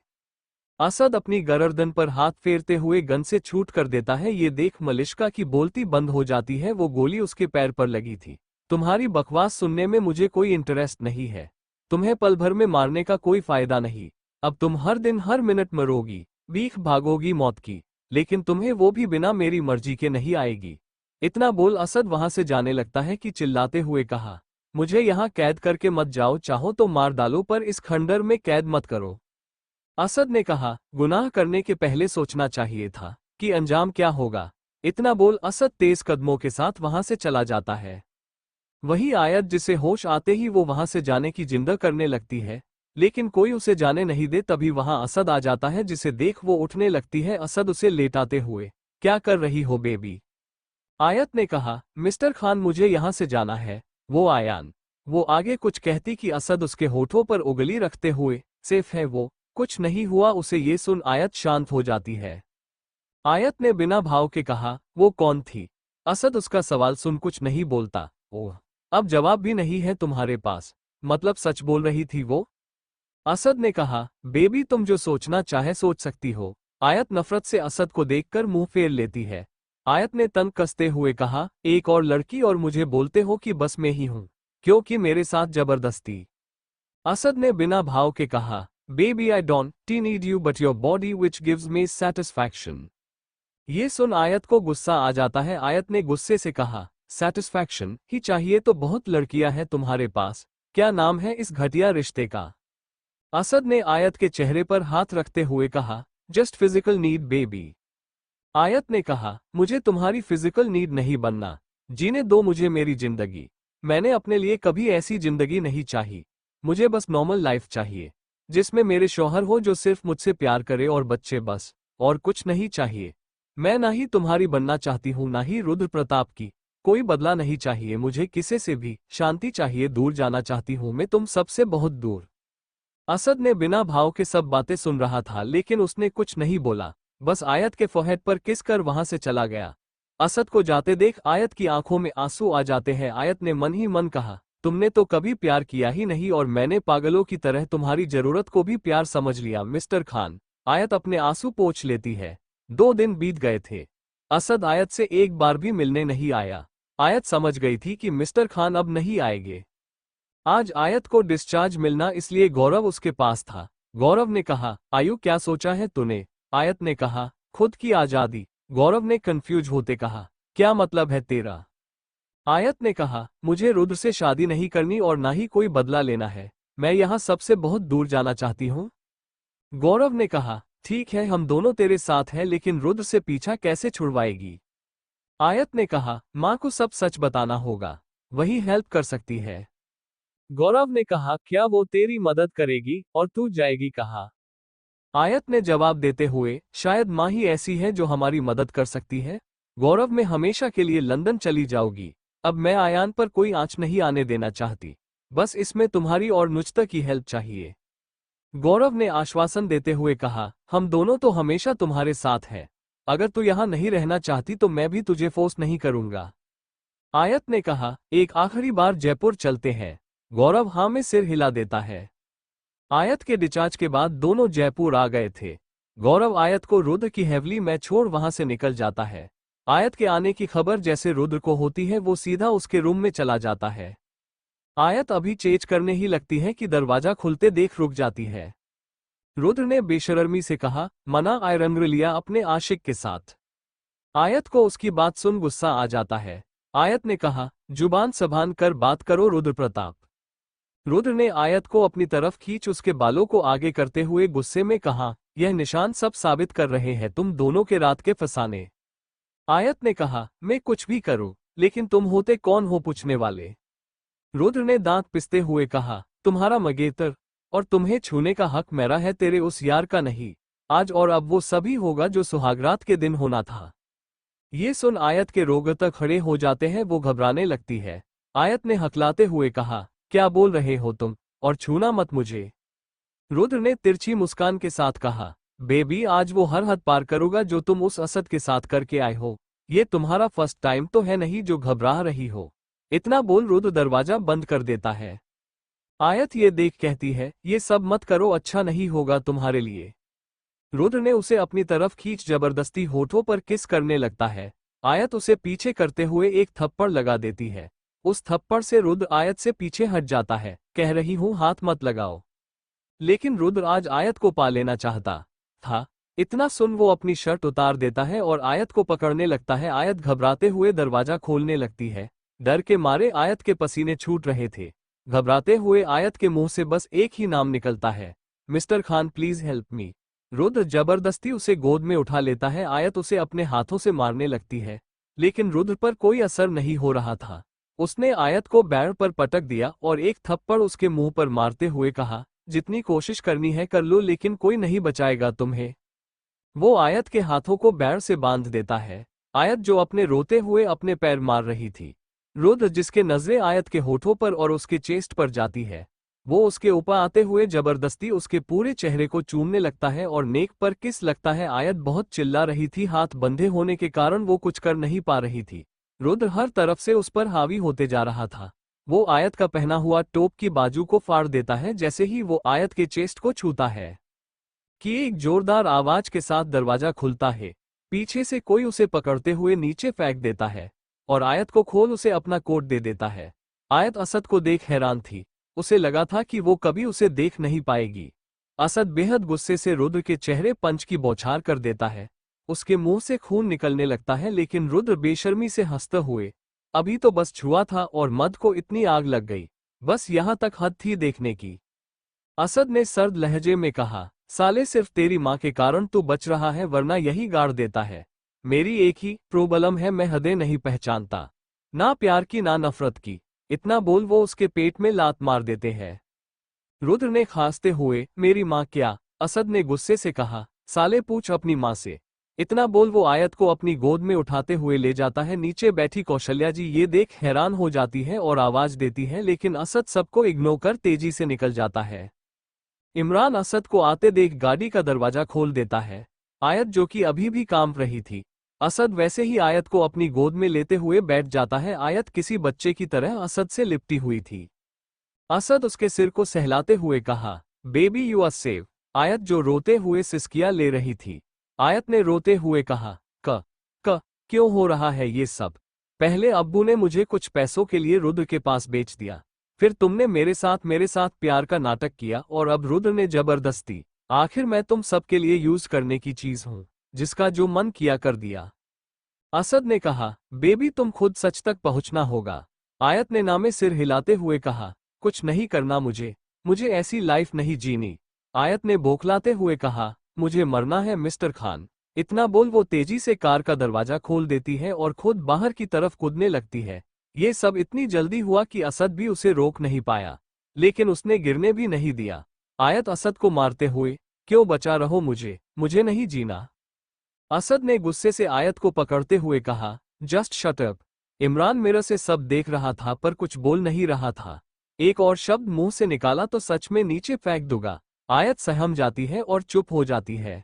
असद अपनी गर्दन पर हाथ फेरते हुए गन से छूट कर देता है। ये देख मलिश्का की बोलती बंद हो जाती है। वो गोली उसके पैर पर लगी थी। तुम्हारी बकवास सुनने में मुझे कोई इंटरेस्ट नहीं है। तुम्हें पल भर में मारने का कोई फायदा नहीं। अब तुम हर दिन हर मिनट मरोगी, भीख भागोगी मौत की, लेकिन तुम्हें वो भी बिना मेरी मर्जी के नहीं आएगी। इतना बोल असद वहां से जाने लगता है कि चिल्लाते हुए कहा, मुझे यहाँ कैद करके मत जाओ, चाहो तो मार डालो पर इस खंडर में कैद मत करो। असद ने कहा, गुनाह करने के पहले सोचना चाहिए था कि अंजाम क्या होगा। इतना बोल असद तेज कदमों के साथ वहां से चला जाता है। वही आयत जिसे होश आते ही वो वहां से जाने की जिंदा करने लगती है, लेकिन कोई उसे जाने नहीं दे। तभी वहां असद आ जाता है, जिसे देख वो उठने लगती है। असद उसे लेटाते हुए, क्या कर रही हो बेबी? आयत ने कहा, मिस्टर खान मुझे यहां से जाना है। वो आयान। वो आगे कुछ कहती कि असद उसके होठों पर उंगली रखते हुए, सेफ है वो, कुछ नहीं हुआ उसे। ये सुन आयत शांत हो जाती है। आयत ने बिना भाव के कहा, वो कौन थी? असद उसका सवाल सुन कुछ नहीं बोलता। ओह, अब जवाब भी नहीं है तुम्हारे पास? मतलब सच बोल रही थी वो? असद ने कहा, बेबी तुम जो सोचना चाहे सोच सकती हो। आयत नफरत से असद को देखकर मुंह फेर लेती है। आयत ने तन कसते हुए कहा, एक और लड़की और मुझे बोलते हो कि बस में ही हूं, क्योंकि मेरे साथ जबरदस्ती? असद ने बिना भाव के कहा, baby I don't need you but your body which gives me satisfaction. ये सुन आयत को गुस्सा आ जाता है। आयत ने गुस्से से कहा, सेटिस्फैक्शन ही चाहिए तो बहुत लड़कियां हैं तुम्हारे पास, क्या नाम है इस घटिया रिश्ते का? असद ने आयत के चेहरे पर हाथ रखते हुए कहा, जस्ट फिजिकल नीड बेबी। आयत ने कहा, मुझे तुम्हारी फिजिकल नीड नहीं बनना, जीने दो मुझे मेरी जिंदगी। मैंने अपने लिए कभी ऐसी जिंदगी नहीं चाही। मुझे बस नॉर्मल लाइफ चाहिए, जिसमें मेरे शौहर हो जो सिर्फ मुझसे प्यार करे और बच्चे, बस और कुछ नहीं चाहिए। मैं ना ही तुम्हारी बनना चाहती हूँ ना ही रुद्र प्रताप की। कोई बदला नहीं चाहिए मुझे किसी से भी, शांति चाहिए, दूर जाना चाहती हूँ मैं तुम सबसे बहुत दूर। असद ने बिना भाव के सब बातें सुन रहा था, लेकिन उसने कुछ नहीं बोला, बस आयत के फोरहेड पर किस कर वहां से चला गया। असद को जाते देख आयत की आंखों में आंसू आ जाते हैं। आयत ने मन ही मन कहा, तुमने तो कभी प्यार किया ही नहीं और मैंने पागलों की तरह तुम्हारी जरूरत को भी प्यार समझ लिया मिस्टर खान। आयत अपने आंसू पोंछ लेती है। 2 दिन बीत गए थे। असद आयत से एक बार भी मिलने नहीं आया। आयत समझ गई थी कि मिस्टर खान अब नहीं आएंगे। आज आयत को डिस्चार्ज मिलना, इसलिए गौरव उसके पास था। गौरव ने कहा, आयु क्या सोचा है तूने? आयत ने कहा, खुद की आजादी। गौरव ने कंफ्यूज होते कहा, क्या मतलब है तेरा? आयत ने कहा, मुझे रुद्र से शादी नहीं करनी और ना ही कोई बदला लेना है। मैं यहाँ सबसे बहुत दूर जाना चाहती हूँ। गौरव ने कहा, ठीक है हम दोनों तेरे साथ हैं, लेकिन रुद्र से पीछा कैसे छुड़वाएगी? आयत ने कहा, माँ को सब सच बताना होगा, वही हेल्प कर सकती है। गौरव ने कहा, क्या वो तेरी मदद करेगी और तू जाएगी कहाँ? आयत ने जवाब देते हुए, शायद माँ ही ऐसी है जो हमारी मदद कर सकती है। गौरव में हमेशा के लिए लंदन चली जाओगी। अब मैं आयान पर कोई आंच नहीं आने देना चाहती, बस इसमें तुम्हारी और नुजता की हेल्प चाहिए। गौरव ने आश्वासन देते हुए कहा, हम दोनों तो हमेशा तुम्हारे साथ हैं। अगर तू यहाँ नहीं रहना चाहती तो मैं भी तुझे फोर्स नहीं करूंगा। आयत ने कहा, एक आखिरी बार जयपुर चलते हैं। गौरव हाँ में सिर हिला देता है। आयत के डिस्चार्ज के बाद दोनों जयपुर आ गए थे। गौरव आयत को रुद्र की हेवली में छोड़ वहां से निकल जाता है। आयत के आने की खबर जैसे रुद्र को होती है, वो सीधा उसके रूम में चला जाता है। आयत अभी चेंज करने ही लगती है कि दरवाजा खुलते देख रुक जाती है। रुद्र ने बेशर्मी से कहा, मना आई रंग लिया अपने आशिक के साथ। आयत को उसकी बात सुन गुस्सा आ जाता है। आयत ने कहा, जुबान संभाल कर बात करो रुद्र प्रताप। रुद्र ने आयत को अपनी तरफ खींच उसके बालों को आगे करते हुए गुस्से में कहा, यह निशान सब साबित कर रहे हैं तुम दोनों के रात के फसाने। आयत ने कहा, मैं कुछ भी करूं, लेकिन तुम होते कौन हो पूछने वाले? रुद्र ने दांत पिसते हुए कहा, तुम्हारा मंगेतर, और तुम्हें छूने का हक मेरा है, तेरे उस यार का नहीं। आज और अब वो सभी होगा जो सुहागरात के दिन होना था। ये सुन आयत के रोगता खड़े हो जाते हैं, वो घबराने लगती है। आयत ने हकलाते हुए कहा, क्या बोल रहे हो तुम, और छूना मत मुझे। रुद्र ने तिरछी मुस्कान के साथ कहा, बेबी आज वो हर हद पार करूंगा जो तुम उस असद के साथ करके आए हो। ये तुम्हारा फर्स्ट टाइम तो है नहीं जो घबरा रही हो। इतना बोल रुद्र दरवाजा बंद कर देता है। आयत ये देख कहती है, ये सब मत करो, अच्छा नहीं होगा तुम्हारे लिए। रुद्र ने उसे अपनी तरफ खींच जबरदस्ती होठों पर किस करने लगता है। आयत उसे पीछे करते हुए एक थप्पड़ लगा देती है। उस थप्पड़ से रुद्र आयत से पीछे हट जाता है, कह रही हूं हाथ मत लगाओ। लेकिन रुद्र आज आयत को पा लेना चाहता था। इतना सुन वो अपनी शर्ट उतार देता है और आयत को पकड़ने लगता है। आयत घबराते हुए दरवाजा खोलने लगती है। डर के मारे आयत के पसीने छूट रहे थे। घबराते हुए आयत के मुंह से बस एक ही नाम निकलता है, mister Khan please help me. Rudra जबरदस्ती उसे गोद में उठा लेता है। आयत उसे अपने हाथों से मारने लगती है, लेकिन रुद्र पर कोई असर नहीं हो रहा था। उसने आयत को बैर पर पटक दिया और एक थप्पड़ उसके मुंह पर मारते हुए कहा, जितनी कोशिश करनी है कर लो, लेकिन कोई नहीं बचाएगा तुम्हें। वो आयत के हाथों को बैर से बांध देता है। आयत जो अपने रोते हुए अपने पैर मार रही थी। रुद्र जिसके नजरें आयत के होठों पर और उसके चेस्ट पर जाती है, वो उसके ऊपर आते हुए जबरदस्ती उसके पूरे चेहरे को चूमने लगता है और नेक पर किस लगता है। आयत बहुत चिल्ला रही थी, हाथ बंधे होने के कारण वो कुछ कर नहीं पा रही थी। रुद्र हर तरफ से उस पर हावी होते जा रहा था। वो आयत का पहना हुआ टोप की बाजू को फाड़ देता है जैसे ही वो आयत के चेस्ट को छूता है कि एक जोरदार आवाज के साथ दरवाजा खुलता है। पीछे से कोई उसे पकड़ते हुए नीचे फेंक देता है और आयत को खोल उसे अपना कोट दे देता है। आयत असद को देख हैरान थी। उसे लगा था कि वो कभी उसे देख नहीं पाएगी। असद बेहद गुस्से से रुद्र के चेहरे पंच की बौछार कर देता है। उसके मुंह से खून निकलने लगता है, लेकिन रुद्र बेशर्मी से हंसते हुए, अभी तो बस छुआ था और मद को इतनी आग लग गई, बस यहां तक हद थी देखने की। असद ने सर्द लहजे में कहा, साले सिर्फ तेरी माँ के कारण तू बच रहा है, वरना यही गाड़ देता है। मेरी एक ही प्रॉब्लम है, मैं हदें नहीं पहचानता, ना प्यार की ना नफरत की। इतना बोल वो उसके पेट में लात मार देते हैं। रुद्र ने खांसते हुए, मेरी माँ क्या? असद ने गुस्से से कहा, साले पूछ अपनी माँ से। इतना बोल वो आयत को अपनी गोद में उठाते हुए ले जाता है। नीचे बैठी कौशल्या जी ये देख हैरान हो जाती है और आवाज देती है, लेकिन असद सबको इग्नोर कर तेजी से निकल जाता है। इमरान असद को आते देख गाड़ी का दरवाजा खोल देता है। आयत जो कि अभी भी कांप रही थी, असद वैसे ही आयत को अपनी गोद में लेते हुए बैठ जाता है। आयत किसी बच्चे की तरह असद से लिपटी हुई थी। असद उसके सिर को सहलाते हुए कहा, बेबी यू आर सेव। आयत जो रोते हुए सिसकियां ले रही थी। आयत ने रोते हुए कहा, क क्यों हो रहा है ये सब? पहले अब्बू ने मुझे कुछ पैसों के लिए रुद्र के पास बेच दिया, फिर तुमने मेरे साथ प्यार का नाटक किया और अब रुद्र ने जबरदस्ती। आखिर मैं तुम सबके लिए यूज करने की चीज हूं, जिसका जो मन किया कर दिया। असद ने कहा, बेबी तुम खुद सच तक पहुंचना होगा। आयत ने नामे सिर हिलाते हुए कहा, कुछ नहीं करना मुझे ऐसी लाइफ नहीं जीनी। आयत ने बौखलाते हुए कहा, मुझे मरना है मिस्टर खान। इतना बोल वो तेजी से कार का दरवाजा खोल देती है और खुद बाहर की तरफ कूदने लगती है। ये सब इतनी जल्दी हुआ कि असद भी उसे रोक नहीं पाया, लेकिन उसने गिरने भी नहीं दिया। आयत असद को मारते हुए, क्यों बचा रहो मुझे नहीं जीना। असद ने गुस्से से आयत को पकड़ते हुए कहा, just shut up. Imran mirror से सब देख रहा था पर कुछ बोल नहीं रहा था। एक और शब्द मुंह से निकाला तो सच में नीचे फेंक दूंगा। आयत सहम जाती है और चुप हो जाती है।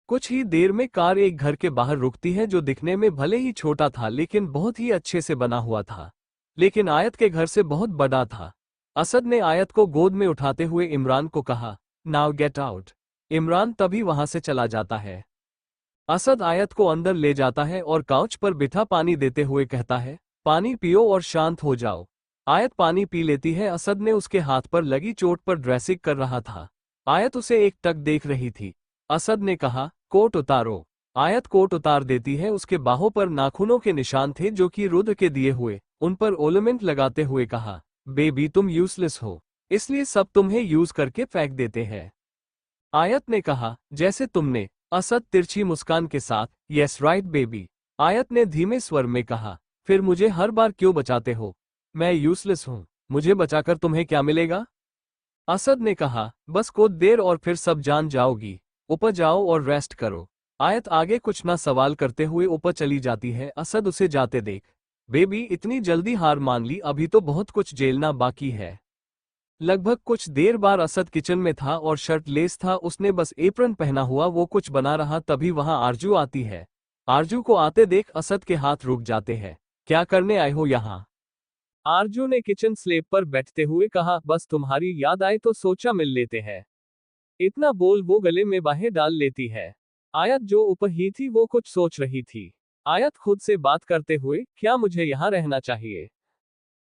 कुछ ही देर में कार एक घर के बाहर रुकती है जो दिखने में भले ही छोटा था लेकिन बहुत ही अच्छे से बना हुआ था, लेकिन आयत के घर से बहुत बड़ा था। असद ने आयत को गोद में उठाते हुए इमरान को कहा, नाउ गेट आउट। इमरान तभी वहां से चला जाता है। असद आयत को अंदर ले जाता है और काउच पर बिठा पानी देते हुए कहता है, पानी पियो और शांत हो जाओ। आयत पानी पी लेती है। असद ने उसके हाथ पर लगी चोट पर ड्रेसिंग कर रहा था। आयत उसे एक टक देख रही थी। असद ने कहा, कोट उतारो। आयत कोट उतार देती है। उसके बाहों पर नाखूनों के निशान थे जो कि रुद्र के दिए हुए। उन पर ओलमेंट लगाते हुए कहा, बेबी तुम यूजलेस हो, इसलिए सब तुम्हें यूज करके फेंक देते हैं। आयत ने कहा, जैसे तुमने। असद तिरछी मुस्कान के साथ, यस राइट बेबी। आयत ने धीमे स्वर में कहा, फिर मुझे हर बार क्यों बचाते हो? मैं यूजलेस हूं, मुझे बचाकर तुम्हें क्या मिलेगा? असद ने कहा, बस कुछ देर और फिर सब जान जाओगी। ऊपर जाओ और रेस्ट करो। आयत आगे कुछ ना सवाल करते हुए ऊपर चली जाती है। असद उसे जाते देख, बेबी इतनी जल्दी हार मान ली? अभी तो बहुत कुछ झेलना बाकी है। लगभग कुछ देर बाद असद किचन में था और शर्ट लेस था। उसने बस एप्रन पहना हुआ वो कुछ बना रहा, तभी वहां आरजू आती है। आरजू को आते देख असद के हाथ रुक जाते हैं। क्या करने आए हो यहाँ? आरजू ने किचन स्लैब पर बैठते हुए कहा, बस तुम्हारी याद आए तो सोचा मिल लेते हैं। इतना बोल वो गले में बाहें डाल लेती है। आयत जो ऊपर ही थी वो कुछ सोच रही थी। आयत खुद से बात करते हुए, क्या मुझे यहाँ रहना चाहिए?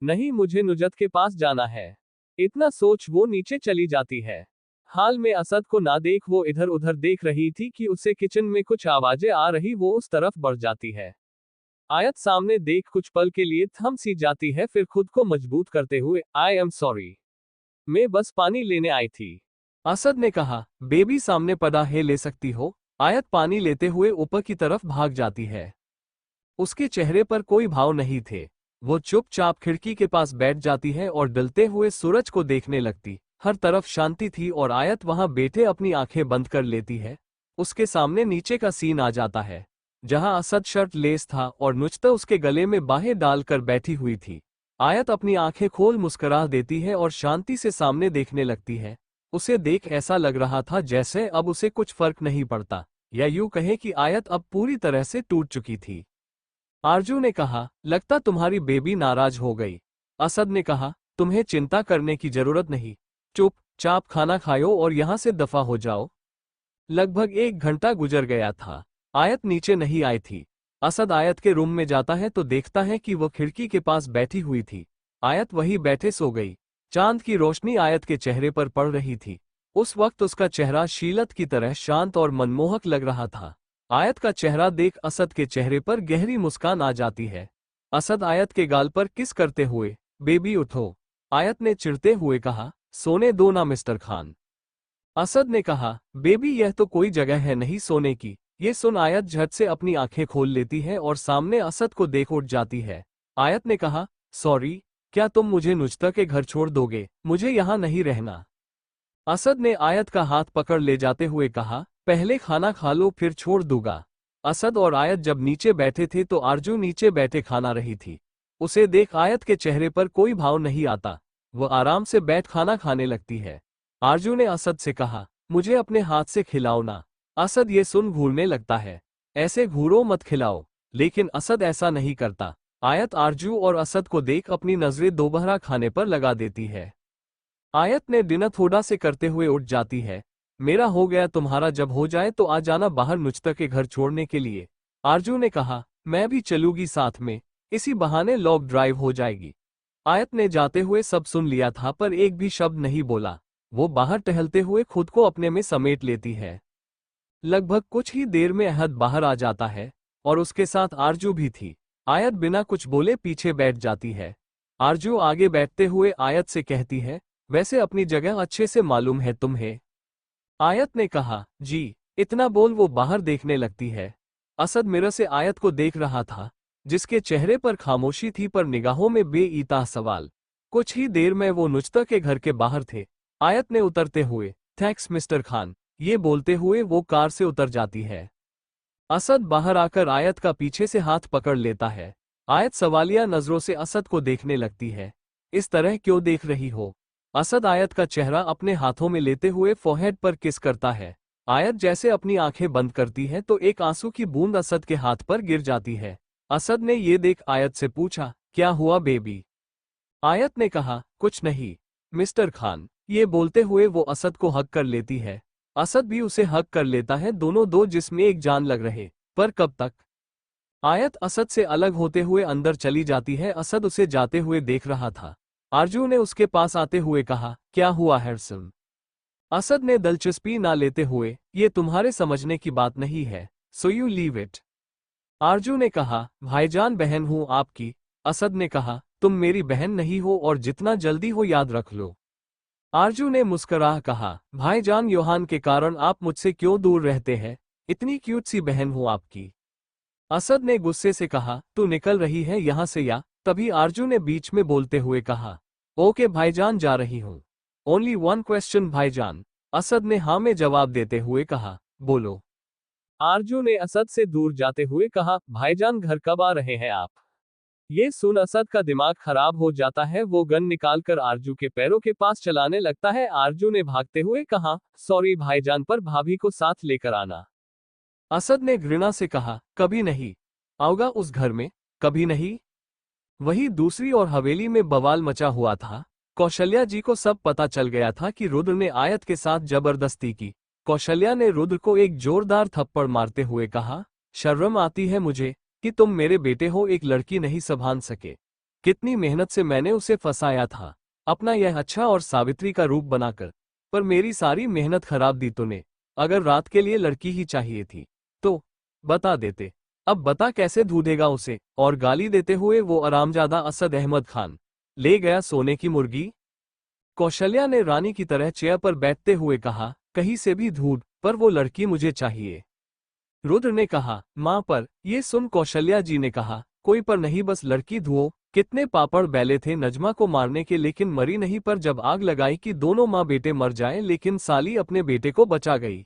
नहीं, मुझे नुजत के पास जाना है। इतना सोच वो नीचे चली जाती है। हाल में असद को ना देख वो इधर उधर देख रही थी कि उससे किचन में कुछ आवाजें आ रही, वो उस तरफ बढ़ जाती है। आयत सामने देख कुछ पल के लिए थम सी जाती है, फिर खुद को मजबूत करते हुए, आई एम सॉरी, मैं बस पानी लेने आई थी। असद ने कहा, बेबी सामने पड़ा है, ले सकती हो। आयत पानी लेते हुए ऊपर की तरफ भाग जाती है। उसके चेहरे पर कोई भाव नहीं थे। वो चुपचाप खिड़की के पास बैठ जाती है और डलते हुए सूरज को देखने लगती। हर तरफ शांति थी और आयत वहां बैठे अपनी आंखें बंद कर लेती है। उसके सामने नीचे का सीन आ जाता है, जहां असद शर्ट लेस था और नुजता उसके गले में बाहें डालकर बैठी हुई थी। आयत अपनी आंखें खोल मुस्कुरा देती है और शांति से सामने देखने लगती है। उसे देख ऐसा लग रहा था जैसे अब उसे कुछ फर्क नहीं पड़ता, या यूं कहें कि आयत अब पूरी तरह से टूट चुकी थी। आरजू ने कहा, लगता तुम्हारी बेबी नाराज हो गई। असद ने कहा, तुम्हें चिंता करने की जरूरत नहीं। चुपचाप खाना खाओ और यहां से दफा हो जाओ। लगभग 1 घंटा गुजर गया था। आयत नीचे नहीं आई थी। असद आयत के रूम में जाता है तो देखता है कि वह खिड़की के पास बैठी हुई थी। आयत वहीं बैठे सो गई। चांद की रोशनी आयत के चेहरे पर पड़ रही थी। उस वक्त उसका चेहरा शीलत की तरह शांत और मनमोहक लग रहा था। आयत का चेहरा देख असद के चेहरे पर गहरी मुस्कान आ जाती है। असद आयत के गाल पर किस करते हुए, बेबी उठो। आयत ने चिढ़ते हुए कहा, सोने दो ना मिस्टर खान। असद ने कहा, बेबी यह तो कोई जगह है नहीं सोने की। ये सुन आयत झट से अपनी आंखें खोल लेती है और सामने असद को देख उठ जाती है। आयत ने कहा, सॉरी, क्या तुम मुझे नुजता के घर छोड़ दोगे? मुझे यहाँ नहीं रहना। असद ने आयत का हाथ पकड़ ले जाते हुए कहा, पहले खाना खा लो फिर छोड़ दूंगा। असद और आयत जब नीचे बैठे थे तो आरजू नीचे बैठे खाना रही थी। उसे देख आयत के चेहरे पर कोई भाव नहीं आता। वह आराम से बैठ खाना खाने लगती है। आरजू ने असद से कहा, मुझे अपने हाथ से खिलाओ ना। असद ये सुन घूरने लगता है। ऐसे घूरो मत, खिलाओ। लेकिन असद ऐसा नहीं करता। आयत आरजू और असद को देख अपनी नजरें दोबारा खाने पर लगा देती है। आयत ने डिनर थोड़ा से करते हुए उठ जाती है। मेरा हो गया, तुम्हारा जब हो जाए तो आ जाना बाहर नुजता के घर छोड़ने के लिए। आरजू ने कहा, मैं भी चलूंगी साथ में, इसी बहाने लॉन्ग ड्राइव हो जाएगी। आयत ने जाते हुए सब सुन लिया था पर एक भी शब्द नहीं बोला। वो बाहर टहलते हुए खुद को अपने में समेट लेती है। लगभग कुछ ही देर में अहद बाहर आ जाता है और उसके साथ आरजू भी थी। आयत बिना कुछ बोले पीछे बैठ जाती है। आरजू आगे बैठते हुए आयत से कहती है, वैसे अपनी जगह अच्छे से मालूम है तुम्हें? आयत ने कहा, जी। इतना बोल वो बाहर देखने लगती है। असद मिरर से आयत को देख रहा था, जिसके चेहरे पर खामोशी थी पर निगाहों में बेइता सवाल। कुछ ही देर में वो नुजता के घर के बाहर थे। आयत ने उतरते हुए, थैंक्स मिस्टर खान, ये बोलते हुए वो कार से उतर जाती है। असद बाहर आकर आयत का पीछे से हाथ पकड़ लेता है। आयत सवालिया नजरों से असद को देखने लगती है। इस तरह क्यों देख रही हो? असद आयत का चेहरा अपने हाथों में लेते हुए फोरहेड पर किस करता है। आयत जैसे अपनी आंखें बंद करती है तो एक आंसू की बूंद असद के हाथ पर गिर जाती है। असद ने ये देख आयत से पूछा, क्या हुआ बेबी? आयत ने कहा, कुछ नहीं मिस्टर खान। ये बोलते हुए वो असद को हक कर लेती है। असद भी उसे हक कर लेता है, दोनों दो जिस्म एक जान लग रहे। पर कब तक? आयत असद से अलग होते हुए अंदर चली जाती है। असद उसे जाते हुए देख रहा था। आरजू ने उसके पास आते हुए कहा, क्या हुआ हैरसन? असद ने दिलचस्पी ना लेते हुए, ये तुम्हारे समझने की बात नहीं है, सो यू लीव इट। आरजू ने कहा, भाईजान बहन हूं आपकी। असद ने कहा, तुम मेरी बहन नहीं हो और जितना जल्दी हो याद रख लो। आरजू ने मुस्कुरा कहा, भाईजान योहान के कारण आप मुझसे क्यों दूर रहते हैं? इतनी क्यूट सी बहन हूं आपकी। असद ने गुस्से से कहा, तू निकल रही है यहां से या? तभी आरजू ने बीच में बोलते हुए कहा, ओके भाईजान, जा रही हूं। ओनली वन क्वेश्चन भाईजान। असद ने हाँ में जवाब देते हुए कहा, बोलो। आरजू ने असद से दूर जाते हुए कहा, भाईजान घर कब आ रहे हैं आप? ये सुन असद का दिमाग खराब हो जाता है। वो गन निकालकर आरजू के पैरों के पास चलाने लगता है। आरजू ने भागते हुए कहा, सॉरी भाईजान, पर भाभी को साथ लेकर आना। असद ने घृणा से कहा, कभी नहीं आऊंगा उस घर में, कभी नहीं। वहीं दूसरी ओर हवेली में बवाल मचा हुआ था। कौशल्या जी को सब पता चल गया था कि रुद्र ने आयत के साथ जबरदस्ती की। कौशल्या ने रुद्र को एक जोरदार थप्पड़ मारते हुए कहा, शर्म आती है मुझे कि तुम मेरे बेटे हो एक लड़की नहीं संभाल सके। कितनी मेहनत से मैंने उसे फंसाया था, अपना यह अच्छा और सावित्री का रूप बनाकर, पर मेरी सारी मेहनत खराब दी तूने। अगर रात के लिए लड़की ही चाहिए थी तो बता देते, अब बता कैसे ढूंढेगा उसे। और गाली देते हुए वो आरामजादा असद अहमद खान ले गया सोने की मुर्गी। कौशल्या ने रानी की तरह चेयर पर बैठते हुए कहा, कहीं से भी ढूंढ, पर वो लड़की मुझे चाहिए। रुद्र ने कहा, मां पर। ये सुन कौशल्या जी ने कहा, कोई पर नहीं, बस लड़की धुओ। कितने पापड़ बेले थे नजमा को मारने के, लेकिन मरी नहीं, पर जब आग लगाई कि दोनों माँ बेटे मर जाएं, लेकिन साली अपने बेटे को बचा गई।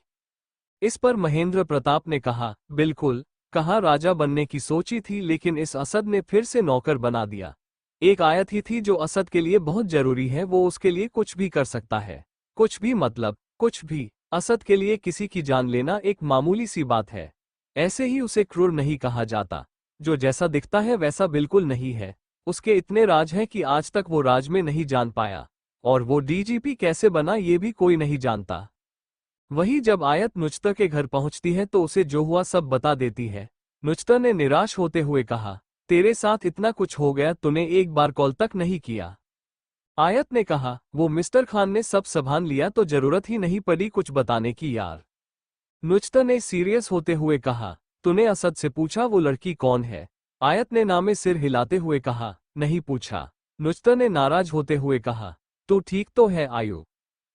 इस पर महेंद्र प्रताप ने कहा, बिल्कुल, कहा राजा बनने की सोची थी, लेकिन इस असद ने फिर से नौकर बना दिया। एक आयत ही थी जो असद के लिए बहुत जरूरी है, वो उसके लिए कुछ भी कर सकता है। कुछ भी मतलब कुछ भी। असद के लिए किसी की जान लेना एक मामूली सी बात है। ऐसे ही उसे क्रूर नहीं कहा जाता। जो जैसा दिखता है वैसा बिल्कुल नहीं है। उसके इतने राज हैं कि आज तक वो राज में नहीं जान पाया, और वो डीजीपी कैसे बना ये भी कोई नहीं जानता। वही जब आयत नुचता के घर पहुंचती है तो उसे जो हुआ सब बता देती है। नुचता ने निराश होते हुए कहा, तेरे साथ इतना कुछ हो गया, तूने एक बार कॉल तक नहीं किया। आयत ने कहा, वो मिस्टर खान ने सब संभाल लिया तो जरूरत ही नहीं पड़ी कुछ बताने की यार। नुचता ने सीरियस होते हुए कहा, तूने असद से पूछा वो लड़की कौन है? आयत ने नामे सिर हिलाते हुए कहा, नहीं पूछा। नुचता ने नाराज होते हुए कहा, तू ठीक तो है आयु?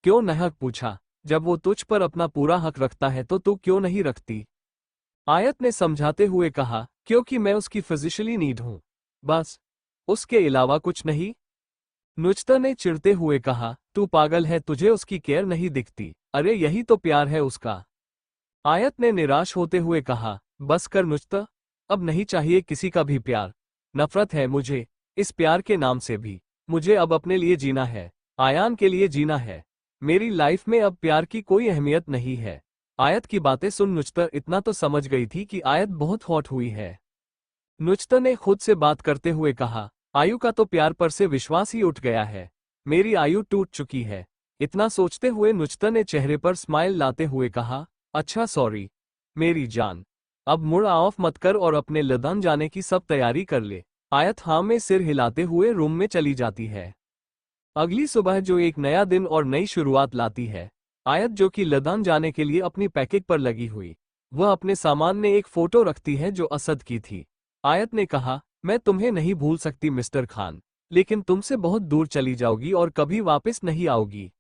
क्यों नाहक पूछा? जब वो तुझ पर अपना पूरा हक रखता है तो तू क्यों नहीं रखती? आयत ने समझाते हुए कहा, क्योंकि मैं उसकी फिजिकली नीड हूं, बस, उसके अलावा कुछ नहीं। नुचता ने चिढ़ते हुए कहा, तू पागल है, तुझे उसकी केयर नहीं दिखती? अरे यही तो प्यार है उसका। आयत ने निराश होते हुए कहा, बस कर नुचता, अब नहीं चाहिए किसी का भी प्यार। नफरत है मुझे इस प्यार के नाम से भी। मुझे अब अपने लिए जीना है, आयान के लिए जीना है। मेरी लाइफ में अब प्यार की कोई अहमियत नहीं है। आयत की बातें सुन नुचता इतना तो समझ गई थी कि आयत बहुत हॉट हुई है। नुचता ने खुद से बात करते हुए कहा, आयु का तो प्यार पर से विश्वास ही उठ गया है। मेरी आयु टूट चुकी है। इतना सोचते हुए नुचता ने चेहरे पर स्माइल लाते हुए कहा, अच्छा सॉरी मेरी जान, अब मुड़ ऑफ मत कर और अपने लंदन जाने की सब तैयारी कर ले। आयत हाँ में सिर हिलाते हुए रूम में चली जाती है। अगली सुबह जो एक नया दिन और नई शुरुआत लाती है। आयत जो कि लंदन जाने के लिए अपनी पैकेज पर लगी हुई, वह अपने सामान में एक फोटो रखती है जो असद की थी। आयत ने कहा, मैं तुम्हें नहीं भूल सकती मिस्टर खान, लेकिन तुमसे बहुत दूर चली जाओगी और कभी वापस नहीं आओगी।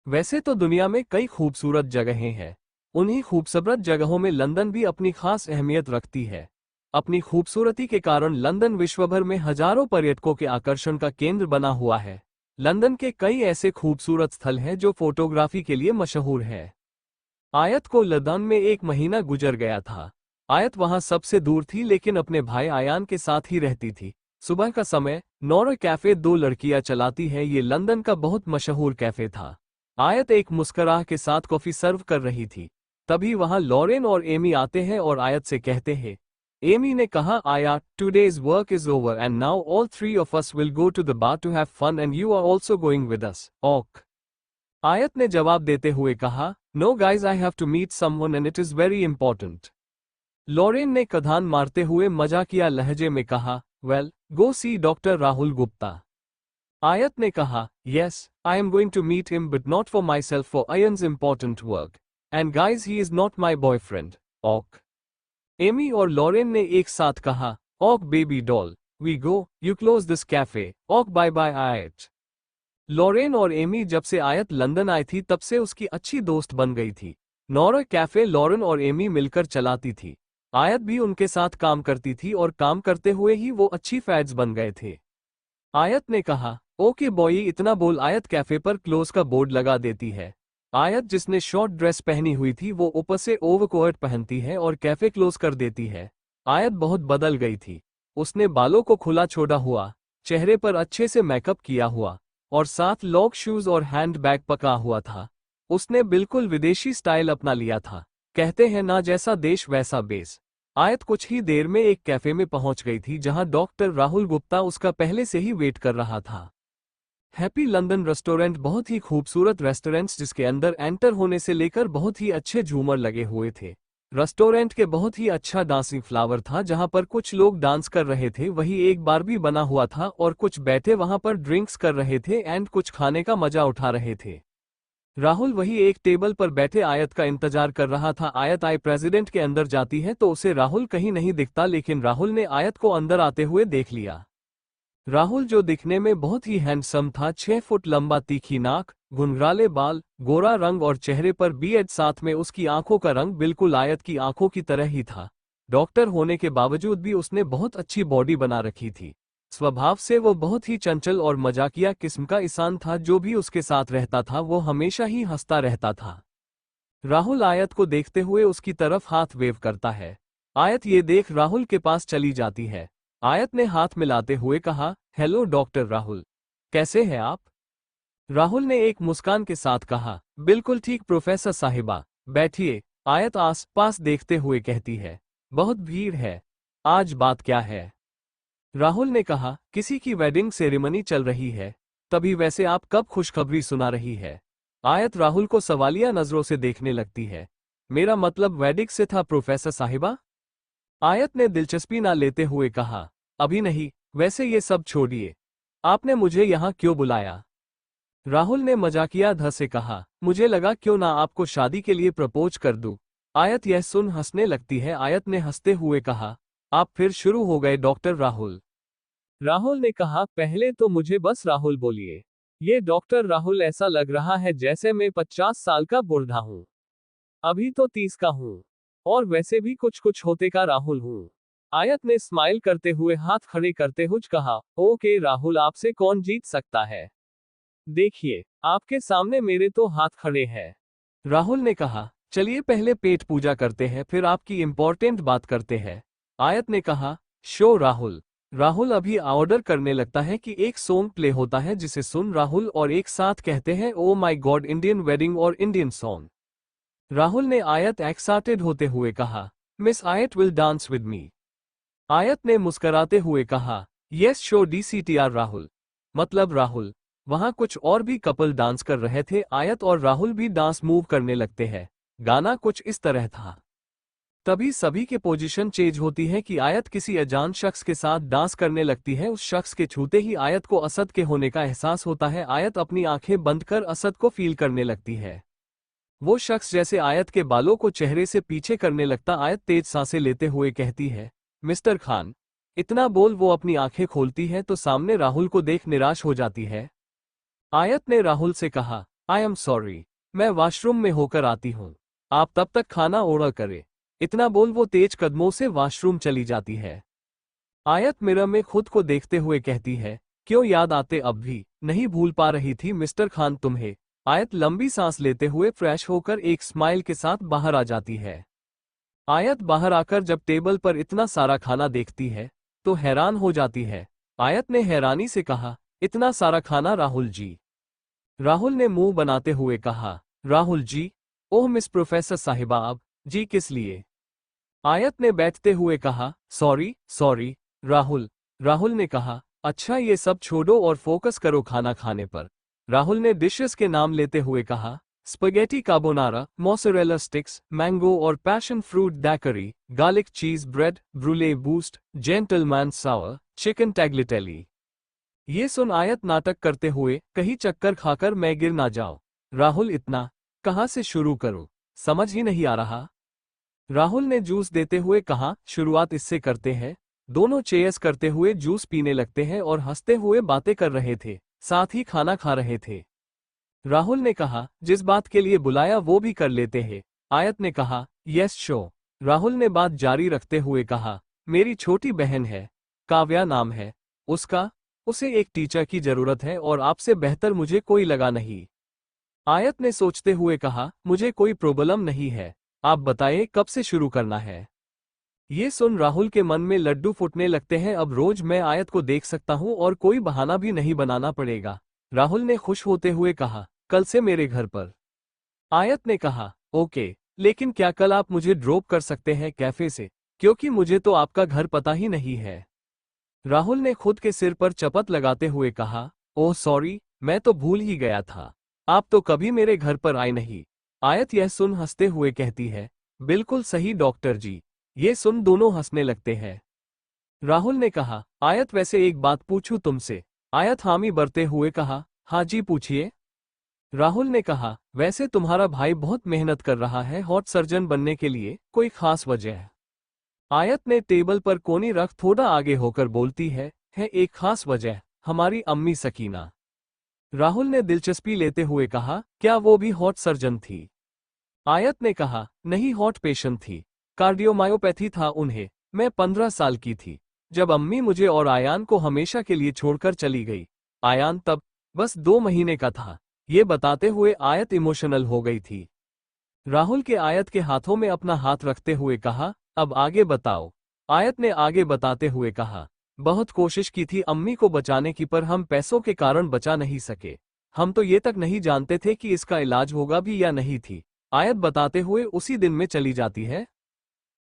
वैसे तो दुनिया में कई खूबसूरत जगहें हैं, उन्हीं खूबसूरत जगहों में लंदन भी अपनी खास अहमियत रखती है। अपनी खूबसूरती के कारण लंदन विश्वभर में हजारों पर्यटकों के आकर्षण का केंद्र बना हुआ है। लंदन के कई ऐसे खूबसूरत स्थल हैं जो फोटोग्राफी के लिए मशहूर है। आयत को लंदन में 1 महीना गुजर गया था। आयत वहां सबसे दूर थी, लेकिन अपने भाई आयान के साथ ही रहती थी। सुबह का समय नोरा कैफे 2 लड़कियां चलाती है, ये लंदन का बहुत मशहूर कैफे था। आयत एक मुस्कुराह के साथ कॉफी सर्व कर रही थी। तभी वहां लॉरेन और एमी आते हैं और आयत से कहते हैं, एमी ने कहा, आया, today's work is over and now all 3 of us will go to the bar to have fun and you are also going with us, okay. Aayat ने जवाब देते हुए कहा, no guys, I have to meet someone and it is very important. Lauren ने कधान मारते हुए मजाकिया लहजे में कहा, well, go see doctor Rahul Gupta. Aayat ने कहा, yes, I am going to meet him but not for myself, for आयन्स important work, and guys he is not my boyfriend, okay. Amy और लॉरेन ने एक साथ कहा, okay baby doll, we go, you close this cafe, okay bye bye Aayat. Lauren और एमी जब से आयत लंदन आई थी तब से उसकी अच्छी दोस्त बन गई थी। नोरा कैफे लॉरेन और एमी मिलकर चलाती थी। आयत भी उनके साथ काम करती थी और काम करते हुए ही वो अच्छी फैड्स बन गए थे। आयत ने कहा, ओके बॉय, इतना बोल। आयत कैफे पर क्लोज का बोर्ड लगा देती है। आयत जिसने शॉर्ट ड्रेस पहनी हुई थी वो ऊपर से ओवरकोट पहनती है और कैफे क्लोज कर देती है। आयत बहुत बदल गई थी। उसने बालों को खुला छोड़ा हुआ, चेहरे पर अच्छे से मेकअप किया हुआ और साथ लॉक शूज और हैंड बैग पका हुआ था। उसने बिल्कुल विदेशी स्टाइल अपना लिया था। कहते हैं ना, जैसा देश वैसा बेस। आयत कुछ ही देर में एक कैफे में पहुंच गई थी जहां डॉक्टर राहुल गुप्ता उसका पहले से ही वेट कर रहा था। हैप्पी लंदन रेस्टोरेंट बहुत ही खूबसूरत रेस्टोरेंट्स जिसके अंदर एंटर होने से लेकर बहुत ही अच्छे झूमर लगे हुए थे। रेस्टोरेंट के बहुत ही अच्छा डांसिंग फ्लावर था जहां पर कुछ लोग डांस कर रहे थे, वही एक बार भी बना हुआ था और कुछ बैठे वहां पर ड्रिंक्स कर रहे थे एंड कुछ खाने का मजा उठा रहे थे। राहुल वही एक टेबल पर बैठे आयत का इंतजार कर रहा था। आयत आई प्रेसिडेंट के अंदर जाती है तो उसे राहुल कहीं नहीं दिखता, लेकिन राहुल ने आयत को अंदर आते हुए देख लिया। राहुल जो दिखने में बहुत ही हैंडसम था, 6 फुट लंबा, तीखी नाक, घुंघराले बाल, गोरा रंग और चेहरे पर बीएड, साथ में उसकी आंखों का रंग बिल्कुल आयत की आंखों की तरह ही था। डॉक्टर होने के बावजूद भी उसने बहुत अच्छी बॉडी बना रखी थी। स्वभाव से वो बहुत ही चंचल और मजाकिया किस्म का इंसान था। जो भी उसके साथ रहता था वो हमेशा ही हंसता रहता था। राहुल आयत को देखते हुए उसकी तरफ हाथ वेव करता है। आयत ये देख राहुल के पास चली जाती है। आयत ने हाथ मिलाते हुए कहा, हेलो डॉक्टर राहुल, कैसे हैं आप? राहुल ने एक मुस्कान के साथ कहा, बिल्कुल ठीक प्रोफेसर साहिबा, बैठिए। आयत आस पास देखते हुए कहती है, बहुत भीड़ है, आज बात क्या है? राहुल ने कहा, किसी की वेडिंग सेरेमनी चल रही है। तभी वैसे आप कब खुशखबरी सुना रही है? आयत राहुल को सवालिया नजरों से देखने लगती है। मेरा मतलब वेडिंग से था प्रोफेसर साहिबा। आयत ने दिलचस्पी ना लेते हुए कहा, अभी नहीं, वैसे ये सब छोड़िए, आपने मुझे यहाँ क्यों बुलाया? राहुल ने मजाकिया ध से कहा, मुझे लगा क्यों ना आपको शादी के लिए प्रपोज कर दूं। आयत यह सुन हंसने लगती है। आयत ने हंसते हुए कहा, आप फिर शुरू हो गए डॉक्टर राहुल। राहुल ने कहा, पहले तो मुझे बस राहुल बोलिए। ये डॉक्टर राहुल ऐसा लग रहा है जैसे मैं 50 साल का बूढ़ा हूँ। अभी तो 30 का हूँ। और वैसे भी कुछ कुछ होते का राहुल हूँ। आयत ने स्माइल करते हुए हाथ खड़े करते हुए कहा, ओके राहुल, आपसे कौन जीत सकता है? देखिए, आपके सामने मेरे तो हाथ खड़े हैं। राहुल ने कहा, चलिए पहले पेट पूजा करते हैं फिर आपकी इम्पोर्टेंट बात करते हैं। आयत ने कहा, शो राहुल। राहुल अभी ऑर्डर करने लगता है कि एक सॉन्ग प्ले होता है जिसे सुन राहुल और एक साथ कहते हैं, ओ माई गॉड, इंडियन वेडिंग और इंडियन सॉन्ग। राहुल ने आयत एक्साइटेड होते हुए कहा, मिस आयत विल डांस विद मी। आयत ने मुस्कराते हुए कहा, यस शो DCTR राहुल। मतलब राहुल। वहां कुछ और भी कपल डांस कर रहे थे। आयत और राहुल भी डांस मूव करने लगते हैं। गाना कुछ इस तरह था। तभी सभी के पोजीशन चेंज होती है कि आयत किसी अजान शख्स के साथ डांस करने लगती है। उस शख्स के छूते ही आयत को असद के होने का एहसास होता है। आयत अपनी आंखें बंद कर असद को फील करने लगती है। वो शख्स जैसे आयत के बालों को चेहरे से पीछे करने लगता। आयत तेज सांसें लेते हुए कहती है, मिस्टर खान। इतना बोल वो अपनी आंखें खोलती है तो सामने राहुल को देख निराश हो जाती है। आयत ने राहुल से कहा, आई एम सॉरी, मैं वॉशरूम में होकर आती हूँ, आप तब तक खाना ऑर्डर करें। इतना बोल वो तेज कदमों से वॉशरूम चली जाती है। आयत मिरर में खुद को देखते हुए कहती है, क्यों याद आते अब भी नहीं भूल पा रही थी मिस्टर खान तुम्हें। आयत लंबी सांस लेते हुए फ्रेश होकर एक स्माइल के साथ बाहर आ जाती है। आयत बाहर आकर जब टेबल पर इतना सारा खाना देखती है तो हैरान हो जाती है। आयत ने हैरानी से कहा, इतना सारा खाना राहुल जी? राहुल ने मुंह बनाते हुए कहा, राहुल जी? ओह मिस प्रोफेसर साहिबा, अब जी किस लिए? आयत ने बैठते हुए कहा, सॉरी सॉरी राहुल। राहुल ने कहा, अच्छा ये सब छोड़ो और फोकस करो खाना खाने पर। राहुल ने डिशेस के नाम लेते हुए कहा, स्पगेटी कार्बोनारा, मोसरेला स्टिक्स, मैंगो और पैशन फ्रूट डैकरी, गार्लिक चीज ब्रेड, ब्रूले बूस्ट, जेंटलमैन सावर, चिकन टैग्लिटेली। ये सुन आयत नाटक करते हुए, कहीं चक्कर खाकर मैं गिर ना जाऊं। राहुल, इतना कहाँ से शुरू करूं, समझ ही नहीं आ रहा। राहुल ने जूस देते हुए कहा, शुरुआत इससे करते हैं। दोनों चेयर्स करते हुए जूस पीने लगते हैं और हंसते हुए बातें कर रहे थे, साथ ही खाना खा रहे थे। राहुल ने कहा, जिस बात के लिए बुलाया वो भी कर लेते हैं। आयत ने कहा, यस शो। राहुल ने बात जारी रखते हुए कहा, मेरी छोटी बहन है, काव्या नाम है उसका। उसे एक टीचर की जरूरत है और आपसे बेहतर मुझे कोई लगा नहीं। आयत ने सोचते हुए कहा, मुझे कोई प्रॉब्लम नहीं है, आप बताइए कब से शुरू करना है। ये सुन राहुल के मन में लड्डू फूटने लगते हैं। अब रोज मैं आयत को देख सकता हूँ और कोई बहाना भी नहीं बनाना पड़ेगा। राहुल ने खुश होते हुए कहा, कल से मेरे घर पर। आयत ने कहा, ओके, लेकिन क्या कल आप मुझे ड्रॉप कर सकते हैं कैफे से? क्योंकि मुझे तो आपका घर पता ही नहीं है। राहुल ने खुद के सिर पर चपत लगाते हुए कहा, ओह सॉरी, मैं तो भूल ही गया था। आप तो कभी मेरे घर पर आए नहीं। आयत यह सुन हंसते हुए कहती है, बिल्कुल सही डॉक्टर जी। ये सुन दोनों हंसने लगते हैं। राहुल ने कहा, आयत वैसे एक बात पूछूं तुमसे? आयत हामी भरते हुए कहा, हाँ जी पूछिए। राहुल ने कहा, वैसे तुम्हारा भाई बहुत मेहनत कर रहा है हार्ट सर्जन बनने के लिए, कोई खास वजह है? आयत ने टेबल पर कोनी रख थोड़ा आगे होकर बोलती है एक खास वजह, हमारी अम्मी सकीना। राहुल ने दिलचस्पी लेते हुए कहा, क्या वो भी हार्ट सर्जन थी? आयत ने कहा, नहीं हार्ट पेशेंट थी, कार्डियोमायोपैथी था उन्हें। मैं 15 साल की थी जब अम्मी मुझे और आयान को हमेशा के लिए छोड़कर चली गई। आयान तब बस 2 महीने का था। ये बताते हुए आयत इमोशनल हो गई थी। राहुल के आयत के हाथों में अपना हाथ रखते हुए कहा, अब आगे बताओ। आयत ने आगे बताते हुए कहा, बहुत कोशिश की थी अम्मी को बचाने की, पर हम पैसों के कारण बचा नहीं सके। हम तो ये तक नहीं जानते थे कि इसका इलाज होगा भी या नहीं थी। आयत बताते हुए उसी दिन में चली जाती है।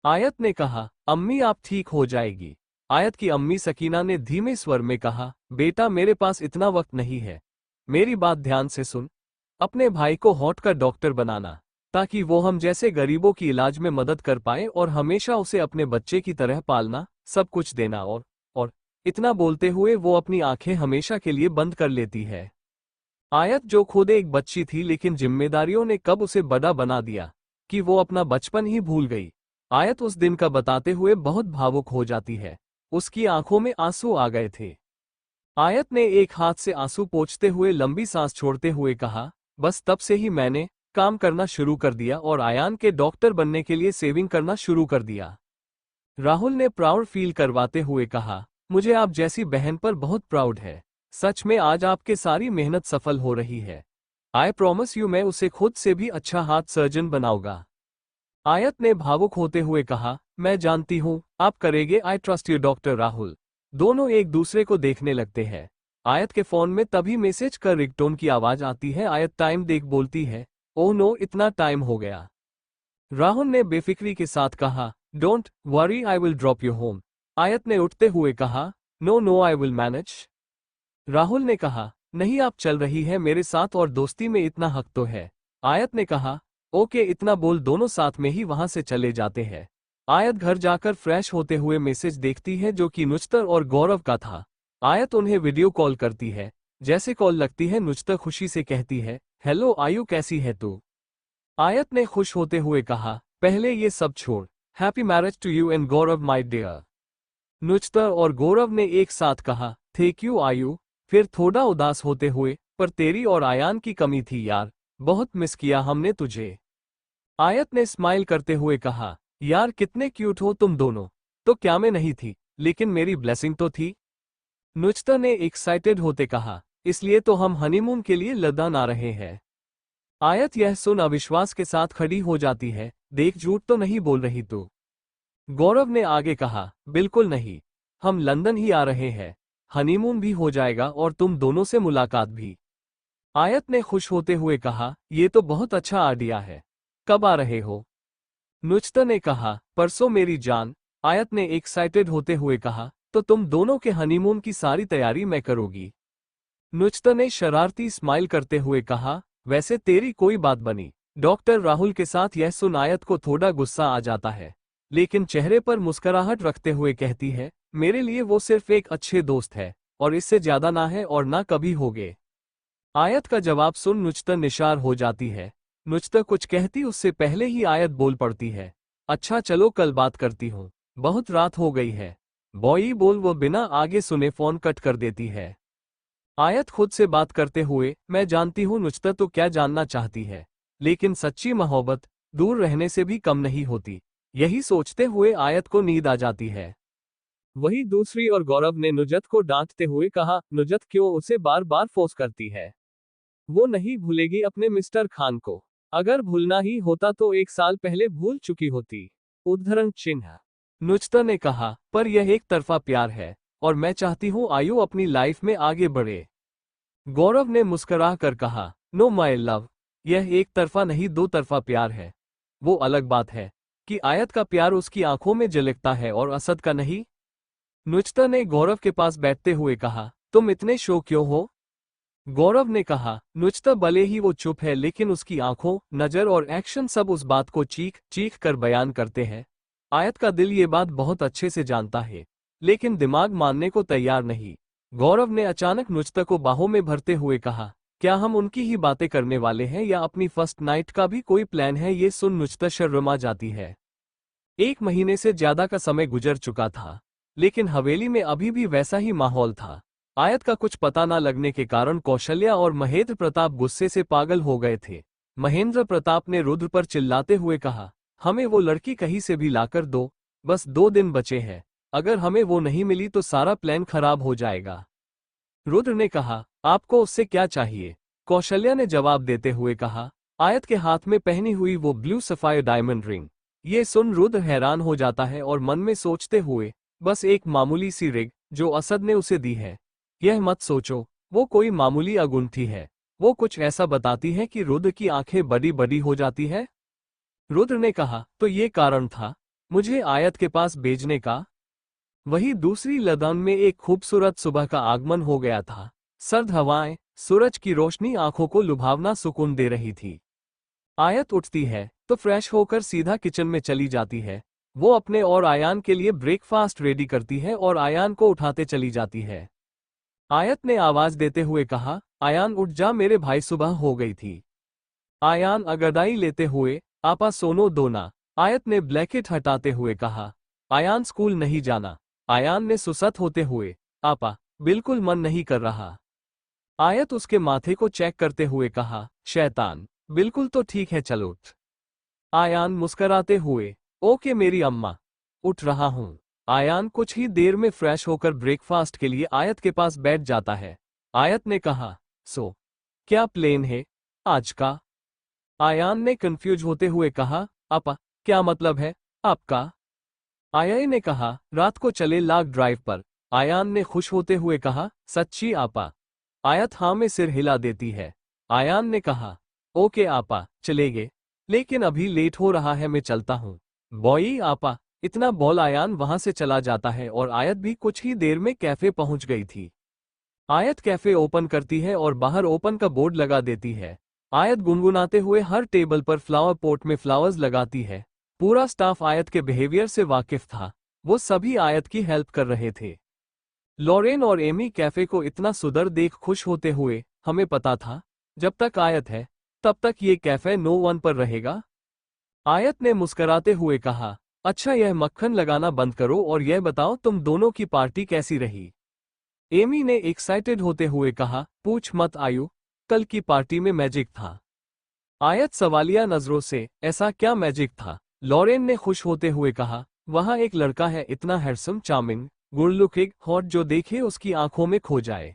आयत ने कहा, अम्मी आप ठीक हो जाएगी। आयत की अम्मी सकीना ने धीमे स्वर में कहा, बेटा मेरे पास इतना वक्त नहीं है। मेरी बात ध्यान से सुन। अपने भाई को हार्ट का डॉक्टर बनाना, ताकि वो हम जैसे गरीबों की इलाज में मदद कर पाए और हमेशा उसे अपने बच्चे की तरह पालना, सब कुछ देना। और इतना बोलते हुए वो अपनी आंखें हमेशा के लिए बंद कर लेती है। आयत जो खुद एक बच्ची थी लेकिन जिम्मेदारियों ने कब उसे बड़ा बना दिया कि वो अपना बचपन ही भूल गई। आयत उस दिन का बताते हुए बहुत भावुक हो जाती है। उसकी आंखों में आंसू आ गए थे। आयत ने एक हाथ से आंसू पोंछते हुए लंबी सांस छोड़ते हुए कहा, बस तब से ही मैंने काम करना शुरू कर दिया और आयान के डॉक्टर बनने के लिए सेविंग करना शुरू कर दिया। राहुल ने प्राउड फील करवाते हुए कहा, मुझे आप जैसी बहन पर बहुत प्राउड है। सच में आज आपके सारी मेहनत सफल हो रही है। आई प्रॉमिस यू मैं उसे खुद से भी अच्छा हार्ट सर्जन बनाऊंगा। आयत ने भावुक होते हुए कहा, मैं जानती हूँ आप करेंगे, I trust you doctor Rahul. दोनों एक दूसरे को देखने लगते हैं। आयत के फोन में तभी मैसेज का रिंगटोन की आवाज आती है। आयत टाइम देख बोलती है, ओह नो इतना टाइम हो गया। राहुल ने बेफिक्री के साथ कहा, don't worry I will drop you home. Aayat ने उठते हुए कहा, no no I will manage. Rahul ने कहा, नहीं आप चल रही है मेरे साथ और दोस्ती में इतना हक तो है। आयत ने कहा, ओके इतना बोल दोनों साथ में ही वहां से चले जाते हैं। आयत घर जाकर फ्रेश होते हुए मैसेज देखती है जो कि नुचतर और गौरव का था। आयत उन्हें वीडियो कॉल करती है। जैसे कॉल लगती है नुचतर खुशी से कहती है, हेलो आयु कैसी है तू? आयत ने खुश होते हुए कहा, पहले ये सब छोड़, happy marriage to you and Gaurav my dear. नुचतर और गौरव ने एक साथ कहा, थैंक यू आयु। फिर थोड़ा उदास होते हुए, पर तेरी और आयान की कमी थी यार, बहुत मिस किया हमने तुझे। आयत ने स्माइल करते हुए कहा, यार कितने क्यूट हो तुम दोनों। तो क्या मैं नहीं थी, लेकिन मेरी ब्लेसिंग तो थी। नुचतर ने एक्साइटेड होते कहा, इसलिए तो हम हनीमून के लिए लंदन आ रहे हैं। आयत यह सुन अविश्वास के साथ खड़ी हो जाती है, देख झूठ तो नहीं बोल रही तू? गौरव ने आगे कहा, बिल्कुल नहीं, हम लंदन ही आ रहे हैं। हनीमून भी हो जाएगा और तुम दोनों से मुलाकात भी। आयत ने खुश होते हुए कहा, ये तो बहुत अच्छा आइडिया है। कब आ रहे हो? नुचतर ने कहा, परसों मेरी जान। आयत ने एक्साइटेड होते हुए कहा, तो तुम दोनों के हनीमून की सारी तैयारी मैं करूंगी। नुचतर ने शरारती स्माइल करते हुए कहा, वैसे तेरी कोई बात बनी? डॉक्टर राहुल के साथ यह सुन आयत को थोड़ा गुस्सा आ जाता है, लेकिन चेहरे पर मुस्कुराहट रखते हुए कहती है, मेरे लिए वो सिर्फ एक अच्छे दोस्त है और इससे ज्यादा ना है और ना कभी होगे। आयत का जवाब सुन नुचतर निशार हो जाती है। नुचतर कुछ कहती उससे पहले ही आयत बोल पड़ती है, अच्छा चलो कल बात करती हूँ, बहुत रात हो गई है। बॉय बोल वो बिना आगे सुने फोन कट कर देती है। आयत खुद से बात करते हुए, मैं जानती हूँ नुचतर तो क्या जानना चाहती है, लेकिन सच्ची मोहब्बत दूर रहने से भी कम नहीं होती। यही सोचते हुए आयत को नींद आ जाती है। वही दूसरी और गौरव ने नुजत को डांटते हुए कहा, नुजत क्यों उसे बार बार फोर्स करती है? वो नहीं भूलेगी अपने मिस्टर खान को। अगर भूलना ही होता तो 1 साल पहले भूल चुकी होती। उद्धरण चिन्ह। नुचतर ने कहा, पर यह एक तरफा प्यार है और मैं चाहती हूँ आयु अपनी लाइफ में आगे बढ़े। गौरव ने मुस्कुरा कर कहा, नो माय लव, यह एक तरफा नहीं दो तरफा प्यार है। वो अलग बात है। कि आयत का प्यार उसकी आंखों में झलकता है और असद का नहीं? नुजता ने गौरव के पास बैठते हुए कहा, तुम इतने शो क्यों हो? गौरव ने कहा, नुजता भले ही वो चुप है लेकिन उसकी आंखों, नजर और एक्शन सब उस बात को चीख चीख कर बयान करते हैं। आयत का दिल ये बात बहुत अच्छे से जानता है, लेकिन दिमाग मानने को तैयार नहीं। गौरव ने अचानक नुजता को बाहों में भरते हुए कहा, क्या हम उनकी ही बातें करने वाले हैं या अपनी फर्स्ट नाइट का भी कोई प्लान है? ये सुन नुजता शर्मा जाती है। 1 महीने से ज्यादा का समय गुजर चुका था, लेकिन हवेली में अभी भी वैसा ही माहौल था। आयत का कुछ पता न लगने के कारण कौशल्या और महेंद्र प्रताप गुस्से से पागल हो गए थे। महेंद्र प्रताप ने रुद्र पर चिल्लाते हुए कहा, हमें वो लड़की कहीं से भी लाकर दो, बस 2 दिन बचे हैं। अगर हमें वो नहीं मिली तो सारा प्लान खराब हो जाएगा। रुद्र ने कहा, आपको उससे क्या चाहिए? कौशल्या ने जवाब देते हुए कहा, आयत के हाथ में पहनी हुई वो ब्लू सफायर डायमंड रिंग। ये सुन रुद्र हैरान हो जाता है और मन में सोचते हुए, बस एक मामूली सी रिंग जो असद ने उसे दी है। यह मत सोचो वो कोई मामूली अगुंठी है, वो कुछ ऐसा बताती है कि रुद्र की आंखें बड़ी बड़ी हो जाती है। रुद्र ने कहा, तो ये कारण था मुझे आयत के पास भेजने का? वही दूसरी लदान में एक खूबसूरत सुबह का आगमन हो गया था। सर्द हवाएं, सूरज की रोशनी आंखों को लुभावना सुकून दे रही थी। आयत उठती है तो फ्रेश होकर सीधा किचन में चली जाती है। वो अपने और आयान के लिए ब्रेकफास्ट रेडी करती है और आयान को उठाते चली जाती है। आयत ने आवाज देते हुए कहा, आयान उठ जा, मेरे भाई, सुबह हो गई थी। आयान अगरदाई लेते हुए, आपा सोनो दो ना। आयत ने ब्लैंकेट हटाते हुए कहा, आयान स्कूल नहीं जाना। आयान ने सुसत होते हुए, आपा बिल्कुल मन नहीं कर रहा। आयत उसके माथे को चेक करते हुए कहा, शैतान, बिल्कुल तो ठीक है, चलो उठ। आयान मुस्कराते हुए, ओके मेरी अम्मा, उठ रहा हूं। आयान कुछ ही देर में फ्रेश होकर ब्रेकफास्ट के लिए आयत के पास बैठ जाता है। आयत ने कहा, सो क्या प्लेन है आज का? आयान ने कंफ्यूज होते हुए कहा, आपा क्या मतलब है आपका? आया ने कहा, रात को चले लाग ड्राइव पर। आयान ने खुश होते हुए कहा, सच्ची आपा? आयत हाँ में सिर हिला देती है। आयान ने कहा, ओके आपा, चलेंगे, लेकिन अभी लेट हो रहा है, मैं चलता हूँ। बॉय आपा, इतना बोल आयान वहां से चला जाता है और आयत भी कुछ ही देर में कैफे पहुंच गई थी। आयत कैफे ओपन करती है और बाहर ओपन का बोर्ड लगा देती है। आयत गुनगुनाते हुए हर टेबल पर फ्लावर पॉट में फ्लावर्स लगाती है। पूरा स्टाफ आयत के बिहेवियर से वाकिफ था, वो सभी आयत की हेल्प कर रहे थे। लॉरेन और एमी कैफे को इतना सुंदर देख खुश होते हुए, हमें पता था जब तक आयत है तब तक ये कैफे नो वन पर रहेगा। आयत ने मुस्कराते हुए कहा, अच्छा यह मक्खन लगाना बंद करो और यह बताओ तुम दोनों की पार्टी कैसी रही? एमी ने एक्साइटेड होते हुए कहा, पूछ मत आयु, कल की पार्टी में मैजिक था। आयत सवालिया नजरों से, ऐसा क्या मैजिक था? लॉरेन ने खुश होते हुए कहा, वहां एक लड़का है, इतना handsome, charming, good looking, hot, जो देखे उसकी आंखों में खो जाए।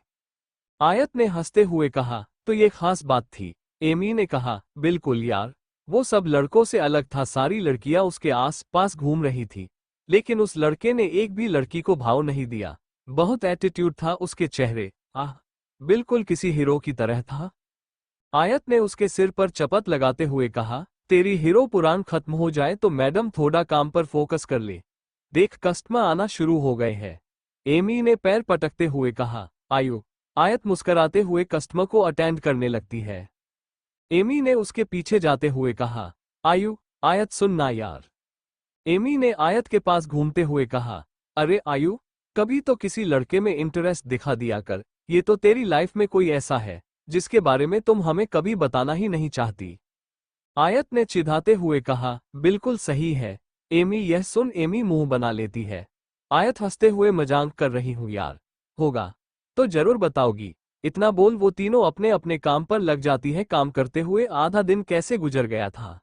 आयत ने हंसते हुए कहा, तो ये खास बात थी? एमी ने कहा, बिल्कुल यार, वो सब लड़कों से अलग था, सारी लड़कियां उसके आस पास घूम रही थी, लेकिन उस लड़के ने एक भी लड़की को भाव नहीं दिया। बहुत एटीट्यूड था उसके चेहरे, आह, बिल्कुल किसी हीरो की तरह था। आयत ने उसके सिर पर चपत लगाते हुए कहा, तेरी हीरो पुराण खत्म हो जाए तो मैडम थोड़ा काम पर फोकस कर ले, देख कस्टमर आना शुरू हो गए हैं। एमी ने पैर पटकते हुए कहा, आयु। आयत मुस्कराते हुए कस्टमर को अटेंड करने लगती है। एमी ने उसके पीछे जाते हुए कहा, आयु, आयत सुन ना यार। एमी ने आयत के पास घूमते हुए कहा, अरे आयु, कभी तो किसी लड़के में इंटरेस्ट दिखा दिया कर, ये तो तेरी लाइफ में कोई ऐसा है जिसके बारे में तुम हमें कभी बताना ही नहीं चाहती। आयत ने चिढ़ाते हुए कहा, बिल्कुल सही है एमी। यह सुन एमी मुंह बना लेती है। आयत हंसते हुए, मजाक कर रही हूं यार, होगा तो जरूर बताओगी। इतना बोल वो तीनों अपने अपने काम पर लग जाती है। काम करते हुए आधा दिन कैसे गुजर गया था।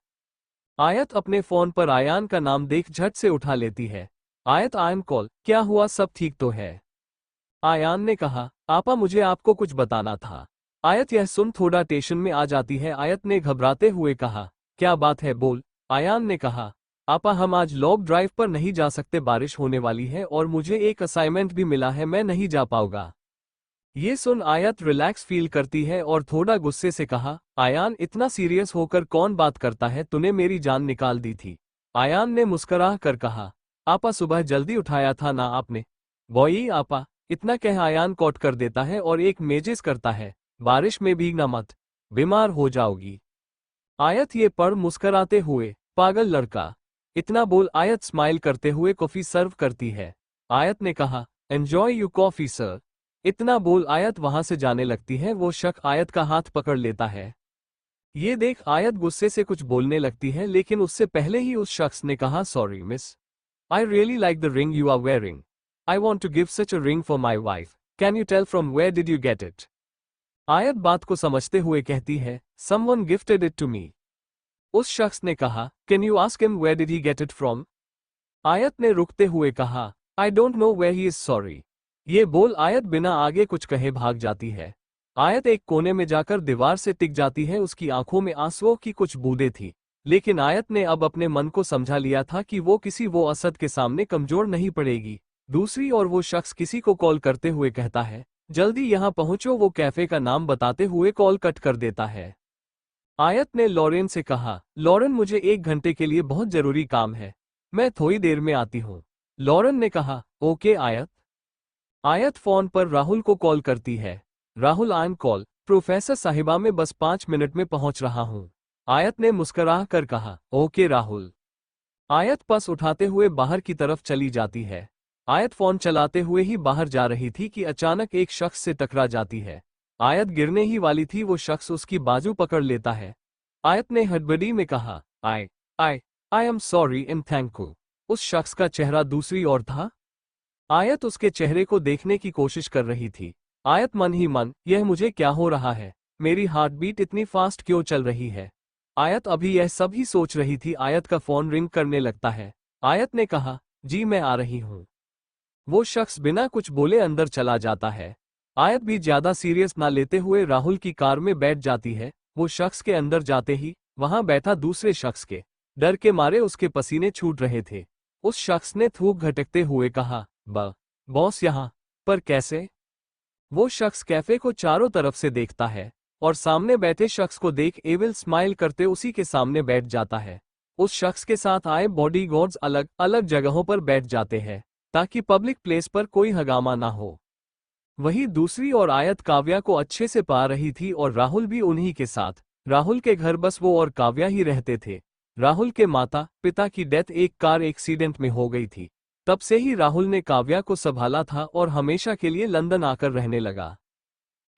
आयत अपने फोन पर आयान का नाम देख झट से उठा लेती है। आयत, आयन कॉल, क्या हुआ, सब ठीक तो है? आयान ने कहा, आपा मुझे आपको कुछ बताना था। आयत यह सुन थोड़ा टेंशन में आ जाती है। आयत ने घबराते हुए कहा, क्या बात है, बोल। आयान ने कहा, आपा हम आज लॉन्ग ड्राइव पर नहीं जा सकते, बारिश होने वाली है और मुझे एक असाइनमेंट भी मिला है, मैं नहीं जा पाऊंगा। ये सुन आयत रिलैक्स फील करती है और थोड़ा गुस्से से कहा, आयान इतना सीरियस होकर कौन बात करता है, तूने मेरी जान निकाल दी थी। आयान ने मुस्कुरा कर कहा, आपा सुबह जल्दी उठाया था ना आपने। वही आपा, इतना कह आयान कॉट कर देता है और एक मेजेस करता है, बारिश में भीगना मत, बीमार हो जाओगी। आयत ये पढ़ मुस्कराते हुए, पागल लड़का। इतना बोल आयत स्माइल करते हुए कॉफी सर्व करती है। आयत ने कहा, एंजॉय यू कॉफी सर। इतना बोल आयत वहां से जाने लगती है। वो शख्स आयत का हाथ पकड़ लेता है। ये देख आयत गुस्से से कुछ बोलने लगती है, लेकिन उससे पहले ही उस शख्स ने कहा, sorry miss, I really like the ring you are wearing. I want to give such a ring for my wife. Can you tell from where did you get it? Aayat बात को समझते हुए कहती है, someone gifted it to me. उस शख्स ने कहा, can you ask him where did he get it from? Aayat ने रुकते हुए कहा, I don't know where he is sorry. ये बोल आयत बिना आगे कुछ कहे भाग जाती है। आयत एक कोने में जाकर दीवार से टिक जाती है। उसकी आंखों में आंसुओं की कुछ बूंदें थी, लेकिन आयत ने अब अपने मन को समझा लिया था कि वो असद के सामने कमजोर नहीं पड़ेगी। दूसरी ओर वो शख्स किसी को कॉल करते हुए कहता है, जल्दी यहां पहुंचो। वो कैफे का नाम बताते हुए कॉल कट कर देता है। आयत ने लॉरेन से कहा, लॉरेन मुझे 1 घंटे के लिए बहुत जरूरी काम है, मैं थोड़ी देर में आती हूँ। लॉरेन ने कहा, ओके आयत। आयत फोन पर राहुल को कॉल करती है। Rahul, I am call professor साहिबा में बस 5 मिनट में पहुंच रहा हूँ। आयत ने मुस्कुरा कर कहा, ओके राहुल। आयत पास उठाते हुए बाहर की तरफ चली जाती है। आयत फोन चलाते हुए ही बाहर जा रही थी कि अचानक एक शख्स से टकरा जाती है। आयत गिरने ही वाली थी, वो शख्स उसकी बाजू पकड़ लेता है। आयत ने हड़बड़ी में कहा, I I am sorry and thank you. उस शख्स का चेहरा दूसरी ओर था। आयत उसके चेहरे को देखने की कोशिश कर रही थी। आयत मन ही मन, यह मुझे क्या हो रहा है, मेरी हार्ट बीट इतनी फास्ट क्यों चल रही है। आयत अभी यह सब ही सोच रही थी, आयत का फोन रिंग करने लगता है। आयत ने कहा, जी मैं आ रही हूँ। वो शख्स बिना कुछ बोले अंदर चला जाता है। आयत भी ज्यादा सीरियस ना लेते हुए राहुल की कार में बैठ जाती है। वो शख्स के अंदर जाते ही वहां बैठा दूसरे शख्स के डर के मारे उसके पसीने छूट रहे थे। उस शख्स ने थूक घटकते हुए कहा, बॉस यहाँ पर कैसे? वो शख्स कैफे को चारों तरफ से देखता है और सामने बैठे शख्स को देख एविल स्माइल करते उसी के सामने बैठ जाता है। उस शख्स के साथ आए बॉडीगार्ड्स अलग अलग जगहों पर बैठ जाते हैं ताकि पब्लिक प्लेस पर कोई हंगामा ना हो। वहीं दूसरी ओर आयत काव्या को अच्छे से पा रही थी और राहुल भी उन्हीं के साथ। राहुल के घर बस वो और काव्या ही रहते थे। राहुल के माता पिता की डेथ एक कार एक्सीडेंट में हो गई थी। तब से ही राहुल ने काव्या को संभाला था और हमेशा के लिए लंदन आकर रहने लगा।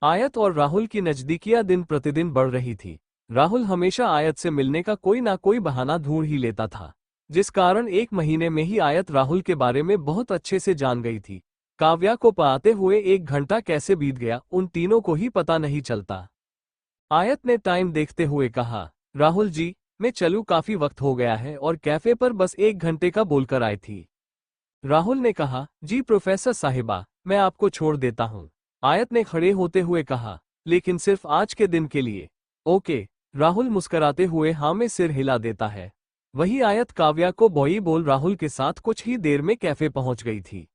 आयत और राहुल की नजदीकियां दिन प्रतिदिन बढ़ रही थी। राहुल हमेशा आयत से मिलने का कोई ना कोई बहाना ढूंढ ही लेता था, जिस कारण 1 महीने में ही आयत राहुल के बारे में बहुत अच्छे से जान गई थी। काव्या को पाते हुए 1 घंटा कैसे बीत गया उन तीनों को ही पता नहीं चलता। आयत ने टाइम देखते हुए कहा, राहुल जी मैं चलूं, काफी वक्त हो गया है और कैफे पर बस 1 घंटे का बोलकर आई थी। राहुल ने कहा, जी प्रोफेसर साहिबा मैं आपको छोड़ देता हूँ। आयत ने खड़े होते हुए कहा, लेकिन सिर्फ आज के दिन के लिए। ओके। राहुल मुस्कुराते हुए हाँ में सिर हिला देता है। वही आयत काव्या को बॉई बोल राहुल के साथ कुछ ही देर में कैफे पहुंच गई थी।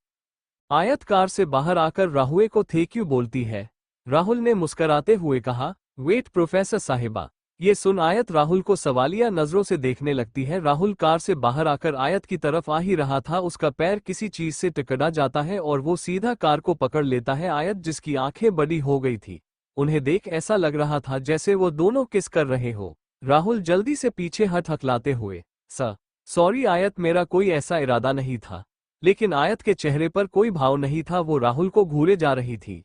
आयत कार से बाहर आकर राहुल को थैंक यू बोलती है। राहुल ने मुस्कुराते हुए कहा, वेट प्रोफेसर साहिबा। ये सुन आयत राहुल को सवालिया नजरों से देखने लगती है। राहुल कार से बाहर आकर आयत की तरफ आ ही रहा था, उसका पैर किसी चीज से टकरा जाता है और वो सीधा कार को पकड़ लेता है। आयत जिसकी आंखें बड़ी हो गई थी, उन्हें देख ऐसा लग रहा था जैसे वो दोनों किस कर रहे हो। राहुल जल्दी से पीछे हकलाते हुए, सॉरी आयत मेरा कोई ऐसा इरादा नहीं था। लेकिन आयत के चेहरे पर कोई भाव नहीं था, वो राहुल को घूरे जा रही थी।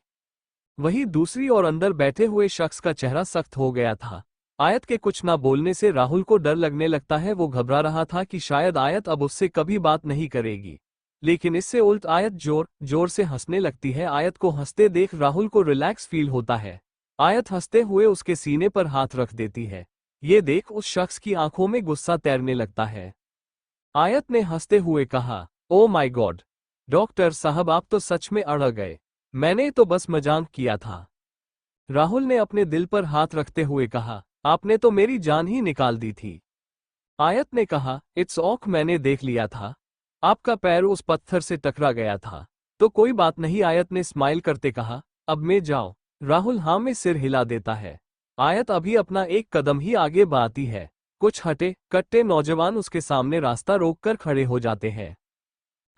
वहीं दूसरी ओर अंदर बैठे हुए शख्स का चेहरा सख्त हो गया था। आयत के कुछ ना बोलने से राहुल को डर लगने लगता है। वो घबरा रहा था कि शायद आयत अब उससे कभी बात नहीं करेगी, लेकिन इससे उल्ट आयत जोर जोर से हंसने लगती है। आयत को हंसते देख राहुल को रिलैक्स फील होता है। आयत हंसते हुए उसके सीने पर हाथ रख देती है। ये देख उस शख्स की आंखों में गुस्सा तैरने लगता है। आयत ने हंसते हुए कहा, ओ माय गॉड डॉक्टर साहब आप तो सच में अड़ गए, मैंने तो बस मजाक किया था। राहुल ने अपने दिल पर हाथ रखते हुए कहा, आपने तो मेरी जान ही निकाल दी थी। आयत ने कहा, इट्स ओक, मैंने देख लिया था, आपका पैर उस पत्थर से टकरा गया था, तो कोई बात नहीं। आयत ने स्माइल करते कहा, अब मैं जाऊं? राहुल हाँ में सिर हिला देता है। आयत अभी अपना एक कदम ही आगे बढ़ाती है। कुछ हटे कट्टे नौजवान उसके सामने रास्ता रोककर खड़े हो जाते हैं।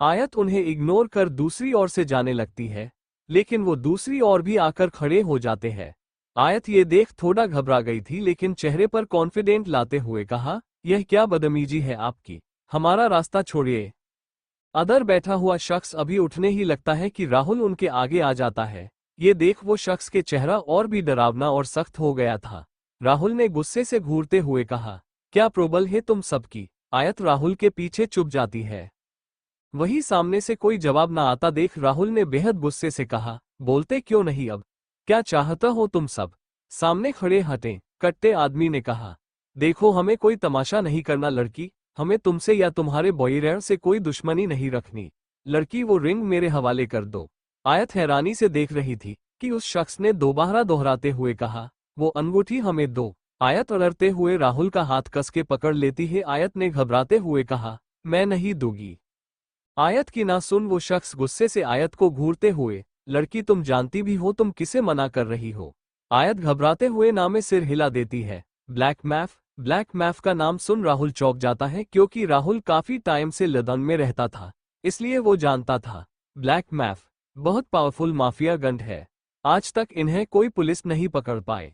आयत उन्हें इग्नोर कर दूसरी ओर से जाने लगती है, लेकिन वो दूसरी ओर भी आकर खड़े हो जाते हैं। आयत ये देख थोड़ा घबरा गई थी, लेकिन चेहरे पर कॉन्फिडेंट लाते हुए कहा, यह क्या बदतमीजी है आपकी, हमारा रास्ता छोड़िए। अदर बैठा हुआ शख्स अभी उठने ही लगता है कि राहुल उनके आगे आ जाता है। ये देख वो शख्स के चेहरा और भी डरावना और सख्त हो गया था। राहुल ने गुस्से से घूरते हुए कहा, क्या प्रॉब्लम है तुम सबकी? आयत राहुल के पीछे चुप जाती है। वही सामने से कोई जवाब ना आता देख राहुल ने बेहद गुस्से से कहा, बोलते क्यों नहीं अब? क्या चाहता हो तुम सब? सामने खड़े हटे कट्टे आदमी ने कहा, देखो हमें कोई तमाशा नहीं करना लड़की, हमें तुमसे या तुम्हारे बॉयफ्रेंड से कोई दुश्मनी नहीं रखनी। लड़की वो रिंग मेरे हवाले कर दो। आयत हैरानी से देख रही थी कि उस शख्स ने दोबारा दोहराते हुए कहा, वो अंगूठी हमें दो। आयत अड़ते हुए राहुल का हाथ कस के पकड़ लेती है। आयत ने घबराते हुए कहा, मैं नहीं दूंगी। आयत की ना सुन वो शख्स गुस्से से आयत को घूरते हुए, लड़की तुम जानती भी हो तुम किसे मना कर रही हो? आयत घबराते हुए नामे सिर हिला देती है। ब्लैक मैफ का नाम सुन राहुल चौंक जाता है, क्योंकि राहुल काफी टाइम से लंदन में रहता था, इसलिए वो जानता था ब्लैक मैफ बहुत पावरफुल माफिया गंड है। आज तक इन्हें कोई पुलिस नहीं पकड़ पाए।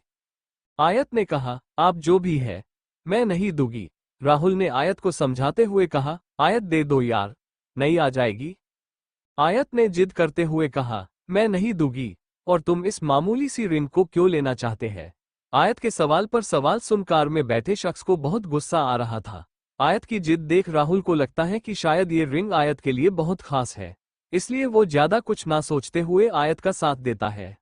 आयत ने कहा, आप जो भी है मैं नहीं दूंगी। राहुल ने आयत को समझाते हुए कहा, आयत दे दो यार, नहीं आ जाएगी? आयत ने जिद करते हुए कहा, मैं नहीं दूंगी, और तुम इस मामूली सी रिंग को क्यों लेना चाहते हैं? आयत के सवाल पर सवाल सुन कार में बैठे शख्स को बहुत गुस्सा आ रहा था। आयत की जिद देख राहुल को लगता है कि शायद ये रिंग आयत के लिए बहुत खास है, इसलिए वो ज्यादा कुछ ना सोचते हुए आयत का साथ देता है।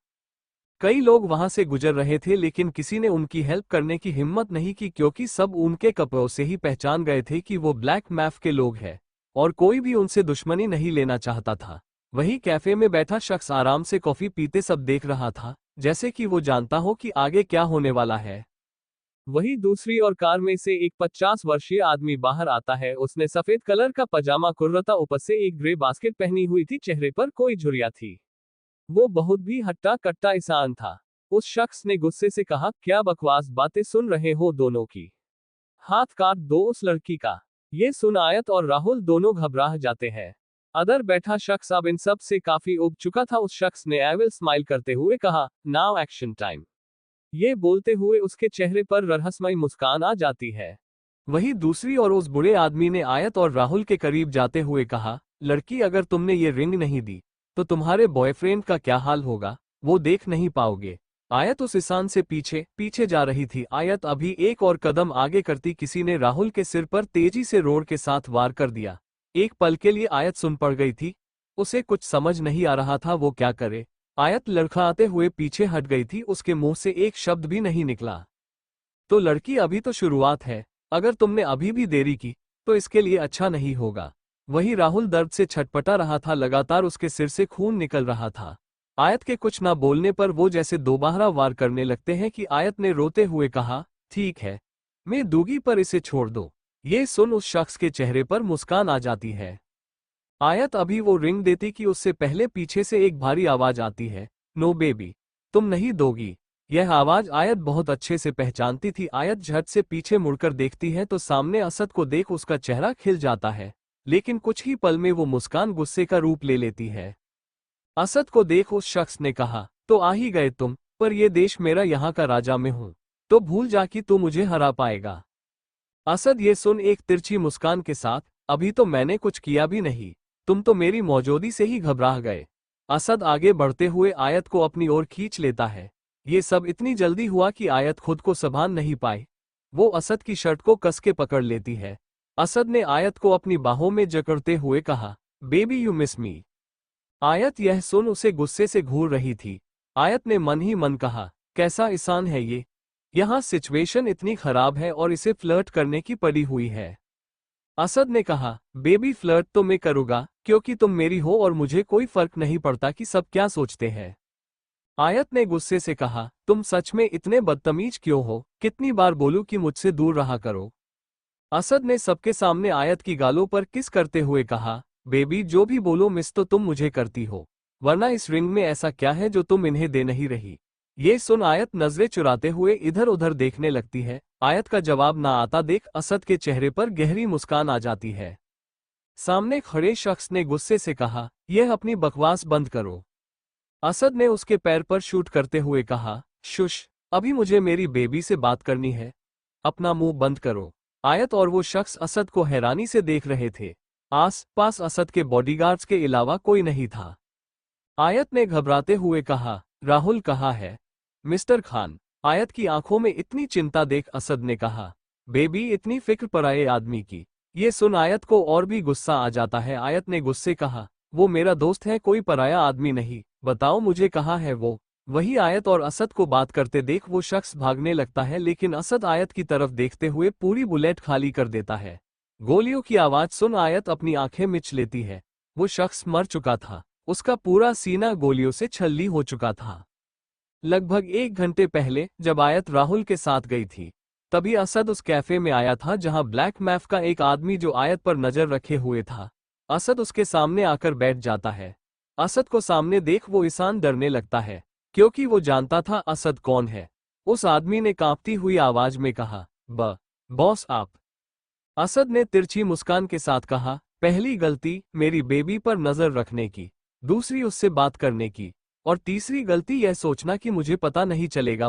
कई लोग वहां से गुजर रहे थे, लेकिन किसी ने उनकी हेल्प करने की हिम्मत नहीं की, क्योंकि सब उनके कपड़ों से ही पहचान गए थे कि वो ब्लैक मैफ के लोग हैं, और कोई भी उनसे दुश्मनी नहीं लेना चाहता था। वही कैफे में बैठा शख्स आराम से कॉफी पीते सब देख रहा था, जैसे कि वो जानता हो कि आगे क्या होने वाला है। वही दूसरी और कार में से एक 50 वर्षीय आदमी बाहर आता है। उसने सफेद कलर का पजामा कुर्ता ऊपर से एक ग्रे बास्केट पहनी हुई थी, चेहरे पर कोई झुर्रियां थी। वो बहुत भी हट्टा कट्टा इंसान था। उस शख्स ने गुस्से से कहा, क्या बकवास बातें सुन रहे हो दोनों की? हाथ काट दो उस लड़की का। ये सुन आयत और राहुल दोनों घबरा जाते हैं। अदर बैठा शख्स अब इन सब से काफी उब चुका था। उस शख्स ने एविल स्माइल करते हुए कहा, नाउ एक्शन टाइम। ये बोलते हुए उसके चेहरे पर रहस्यमय मुस्कान आ जाती है। वही दूसरी और उस बुरे आदमी ने आयत और राहुल के करीब जाते हुए कहा, लड़की अगर तुमने ये रिंग नहीं दी तो तुम्हारे बॉयफ्रेंड का क्या हाल होगा, वो देख नहीं पाओगे। आयत उस इंसान से पीछे पीछे जा रही थी। आयत अभी एक और कदम आगे करती किसी ने राहुल के सिर पर तेजी से रोड के साथ वार कर दिया। एक पल के लिए आयत सुन पड़ गई थी, उसे कुछ समझ नहीं आ रहा था वो क्या करे। आयत लड़खड़ाते हुए पीछे हट गई थी, उसके मुंह से एक शब्द भी नहीं निकला। तो लड़की अभी तो शुरुआत है, अगर तुमने अभी भी देरी की तो इसके लिए अच्छा नहीं होगा। वही राहुल दर्द से छटपटा रहा था, लगातार उसके सिर से खून निकल रहा था। आयत के कुछ ना बोलने पर वो जैसे दोबारा वार करने लगते हैं कि आयत ने रोते हुए कहा, ठीक है मैं दूंगी, पर इसे छोड़ दो। ये सुन उस शख्स के चेहरे पर मुस्कान आ जाती है। आयत अभी वो रिंग देती कि उससे पहले पीछे से एक भारी आवाज आती है, नो बेबी, तुम नहीं दोगी। यह आवाज आयत बहुत अच्छे से पहचानती थी। आयत झट से पीछे मुड़कर देखती है तो सामने असद को देख उसका चेहरा खिल जाता है, लेकिन कुछ ही पल में वो मुस्कान गुस्से का रूप ले लेती है। असद को देख उस शख्स ने कहा, तो आ ही गए तुम, पर यह देश मेरा, यहाँ का राजा मैं हूं, तो भूल जा कि तू मुझे हरा पाएगा। असद ये सुन एक तिरछी मुस्कान के साथ, अभी तो मैंने कुछ किया भी नहीं, तुम तो मेरी मौजूदगी से ही घबरा गए। असद आगे बढ़ते हुए आयत को अपनी ओर खींच लेता है। ये सब इतनी जल्दी हुआ कि आयत खुद को संभाल नहीं पाई। वो असद की शर्ट को कस के पकड़ लेती है। असद ने आयत को अपनी बाहों में जकड़ते हुए कहा, बेबी यू मिस मी। आयत यह सुन उसे गुस्से से घूर रही थी। आयत ने मन ही मन कहा, कैसा इंसान है ये, यहाँ सिचुएशन इतनी खराब है और इसे फ्लर्ट करने की पड़ी हुई है। असद ने कहा, बेबी फ्लर्ट तो मैं करूँगा, क्योंकि तुम मेरी हो और मुझे कोई फर्क नहीं पड़ता कि सब क्या सोचते हैं। आयत ने गुस्से से कहा, तुम सच में इतने बदतमीज क्यों हो, कितनी बार बोलूं कि मुझसे दूर रहा करो। असद ने सबके सामने आयत की गालों पर किस करते हुए कहा, बेबी जो भी बोलो मिस तो तुम मुझे करती हो, वरना इस रिंग में ऐसा क्या है जो तुम इन्हें दे नहीं रही। ये सुन आयत नजरें चुराते हुए इधर उधर देखने लगती है। आयत का जवाब ना आता देख असद के चेहरे पर गहरी मुस्कान आ जाती है। सामने खड़े शख्स ने गुस्से से कहा, यह अपनी बकवास बंद करो। असद ने उसके पैर पर शूट करते हुए कहा, शुश, अभी मुझे मेरी बेबी से बात करनी है, अपना मुंह बंद करो। आयत और वो शख्स असद को हैरानी से देख रहे थे। आस पास असद के बॉडीगार्ड्स के अलावा कोई नहीं था। आयत ने घबराते हुए कहा, राहुल कहाँ है? मिस्टर खान। आयत की आंखों में इतनी चिंता देख असद ने कहा, बेबी इतनी फिक्र पराए आदमी की। ये सुन आयत को और भी गुस्सा आ जाता है। आयत ने गुस्से कहा, वो मेरा दोस्त है, कोई पराया आदमी नहीं, बताओ मुझे कहाँ है वो? वही आयत और असद को बात करते देख वो शख्स भागने लगता है, लेकिन असद आयत की तरफ देखते हुए पूरी बुलेट खाली कर देता है। गोलियों की आवाज सुन आयत अपनी आंखें मिच लेती है। वो शख्स मर चुका था, उसका पूरा सीना गोलियों से छल्ली हो चुका था। लगभग 1 घंटे पहले जब आयत राहुल के साथ गई थी, तभी असद उस कैफे में आया था जहां ब्लैक मैफ का एक आदमी जो आयत पर नजर रखे हुए था। असद उसके सामने आकर बैठ जाता है। असद को सामने देख वो इंसान डरने लगता है, क्योंकि वो जानता था असद कौन है। उस आदमी ने कांपती हुई आवाज में कहा, बॉस आप? असद ने तिरछी मुस्कान के साथ कहा, पहली गलती मेरी बेबी पर नजर रखने की, दूसरी उससे बात करने की, और तीसरी गलती यह सोचना कि मुझे पता नहीं चलेगा।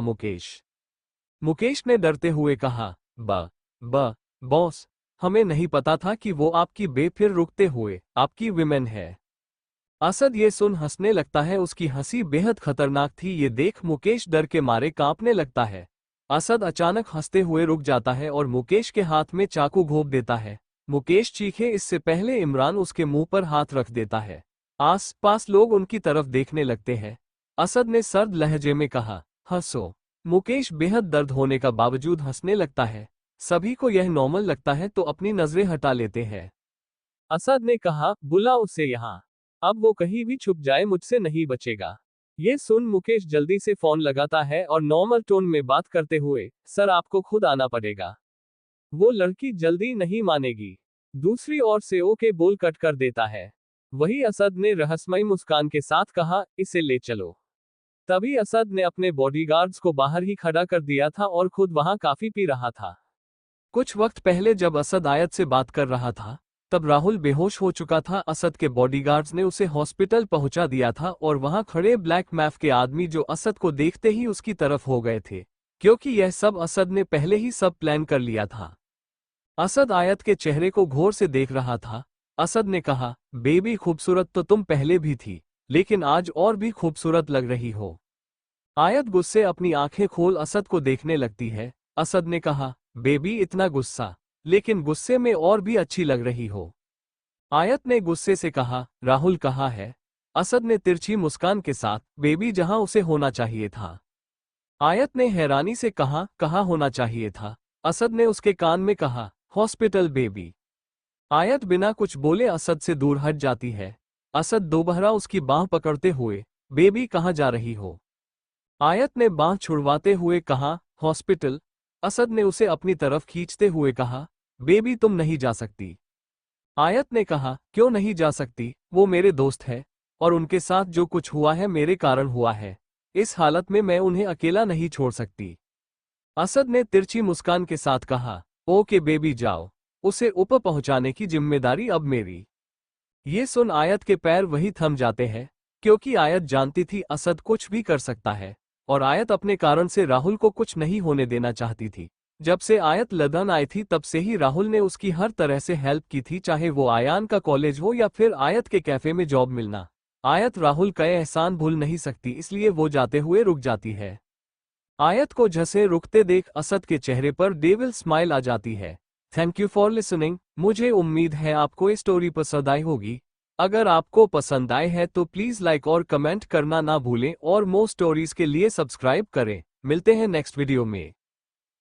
मुकेश ने डरते हुए कहा, बॉस, हमें नहीं पता था कि वो आपकी फिर रुकते हुए, आपकी विमेन है। असद ये सुन हंसने लगता है, उसकी हंसी बेहद खतरनाक थी। ये देख मुकेश डर के मारे कांपने लगता है। असद अचानक हंसते हुए रुक जाता है और मुकेश के हाथ में चाकू घोंप देता है। मुकेश चीखे इससे पहले इमरान उसके मुंह पर हाथ रख देता है। आस पास लोग उनकी तरफ देखने लगते हैं। असद ने सर्द लहजे में कहा, हंसो। मुकेश बेहद दर्द होने का बावजूद हंसने लगता है। सभी को यह नॉर्मल लगता है तो अपनी नजरें हटा लेते हैं। असद ने कहा, बुला उसे यहाँ, अब वो कहीं भी छुप जाए मुझसे नहीं बचेगा। ये सुन मुकेश जल्दी से फोन लगाता है और नॉर्मल टोन में बात करते हुए, सर आपको खुद आना पड़ेगा, वो लड़की जल्दी नहीं मानेगी। दूसरी ओर से ओके बोल कट कर देता है। वही असद ने रहस्यमयी मुस्कान के साथ कहा, इसे ले चलो। तभी असद ने अपने बॉडीगार्ड्स को बाहर ही खड़ा कर दिया था और खुद वहां काफी पी रहा था। कुछ वक्त पहले जब असद आयत से बात कर रहा था, तब राहुल बेहोश हो चुका था। असद के बॉडीगार्ड्स ने उसे हॉस्पिटल पहुंचा दिया था और वहां खड़े ब्लैक मैफ के आदमी जो असद को देखते ही उसकी तरफ हो गए थे, क्योंकि यह सब असद ने पहले ही सब प्लान कर लिया था। असद आयत के चेहरे को गौर से देख रहा था। असद ने कहा, बेबी खूबसूरत तो तुम पहले भी थी, लेकिन आज और भी खूबसूरत लग रही हो। आयत गुस्से अपनी आंखें खोल असद को देखने लगती है। असद ने कहा, बेबी इतना गुस्सा, लेकिन गुस्से में और भी अच्छी लग रही हो। आयत ने गुस्से से कहा, राहुल कहाँ है? असद ने तिरछी मुस्कान के साथ, बेबी जहां उसे होना चाहिए था। आयत ने हैरानी से कहा, कहाँ होना चाहिए था? असद ने उसके कान में कहा, हॉस्पिटल बेबी। आयत बिना कुछ बोले असद से दूर हट जाती है। असद दोबारा उसकी बांह पकड़ते हुए, बेबी कहाँ जा रही हो? आयत ने बांह छुड़वाते हुए कहा, हॉस्पिटल। असद ने उसे अपनी तरफ खींचते हुए कहा, बेबी तुम नहीं जा सकती। आयत ने कहा, क्यों नहीं जा सकती? वो मेरे दोस्त है, और उनके साथ जो कुछ हुआ है मेरे कारण हुआ है। इस हालत में मैं उन्हें अकेला नहीं छोड़ सकती। असद ने तिरछी मुस्कान के साथ कहा, ओके बेबी जाओ, उसे ऊपर पहुंचाने की जिम्मेदारी अब मेरी। ये सुन आयत के पैर वही थम जाते हैं, क्योंकि आयत जानती थी असद कुछ भी कर सकता है, और आयत अपने कारण से राहुल को कुछ नहीं होने देना चाहती थी। जब से आयत लंदन आई थी तब से ही राहुल ने उसकी हर तरह से हेल्प की थी, चाहे वो आयान का कॉलेज हो या फिर आयत के कैफे में जॉब मिलना। आयत राहुल का एहसान भूल नहीं सकती, इसलिए वो जाते हुए रुक जाती है। आयत को झंसे रुकते देख असद के चेहरे पर डेविल स्माइल आ जाती है। Thank you for listening. मुझे उम्मीद है आपको ये स्टोरी पसंद आई होगी। अगर आपको पसंद आए है तो प्लीज लाइक और कमेंट करना ना भूलें और मोर स्टोरीज के लिए सब्सक्राइब करें। मिलते हैं नेक्स्ट वीडियो में।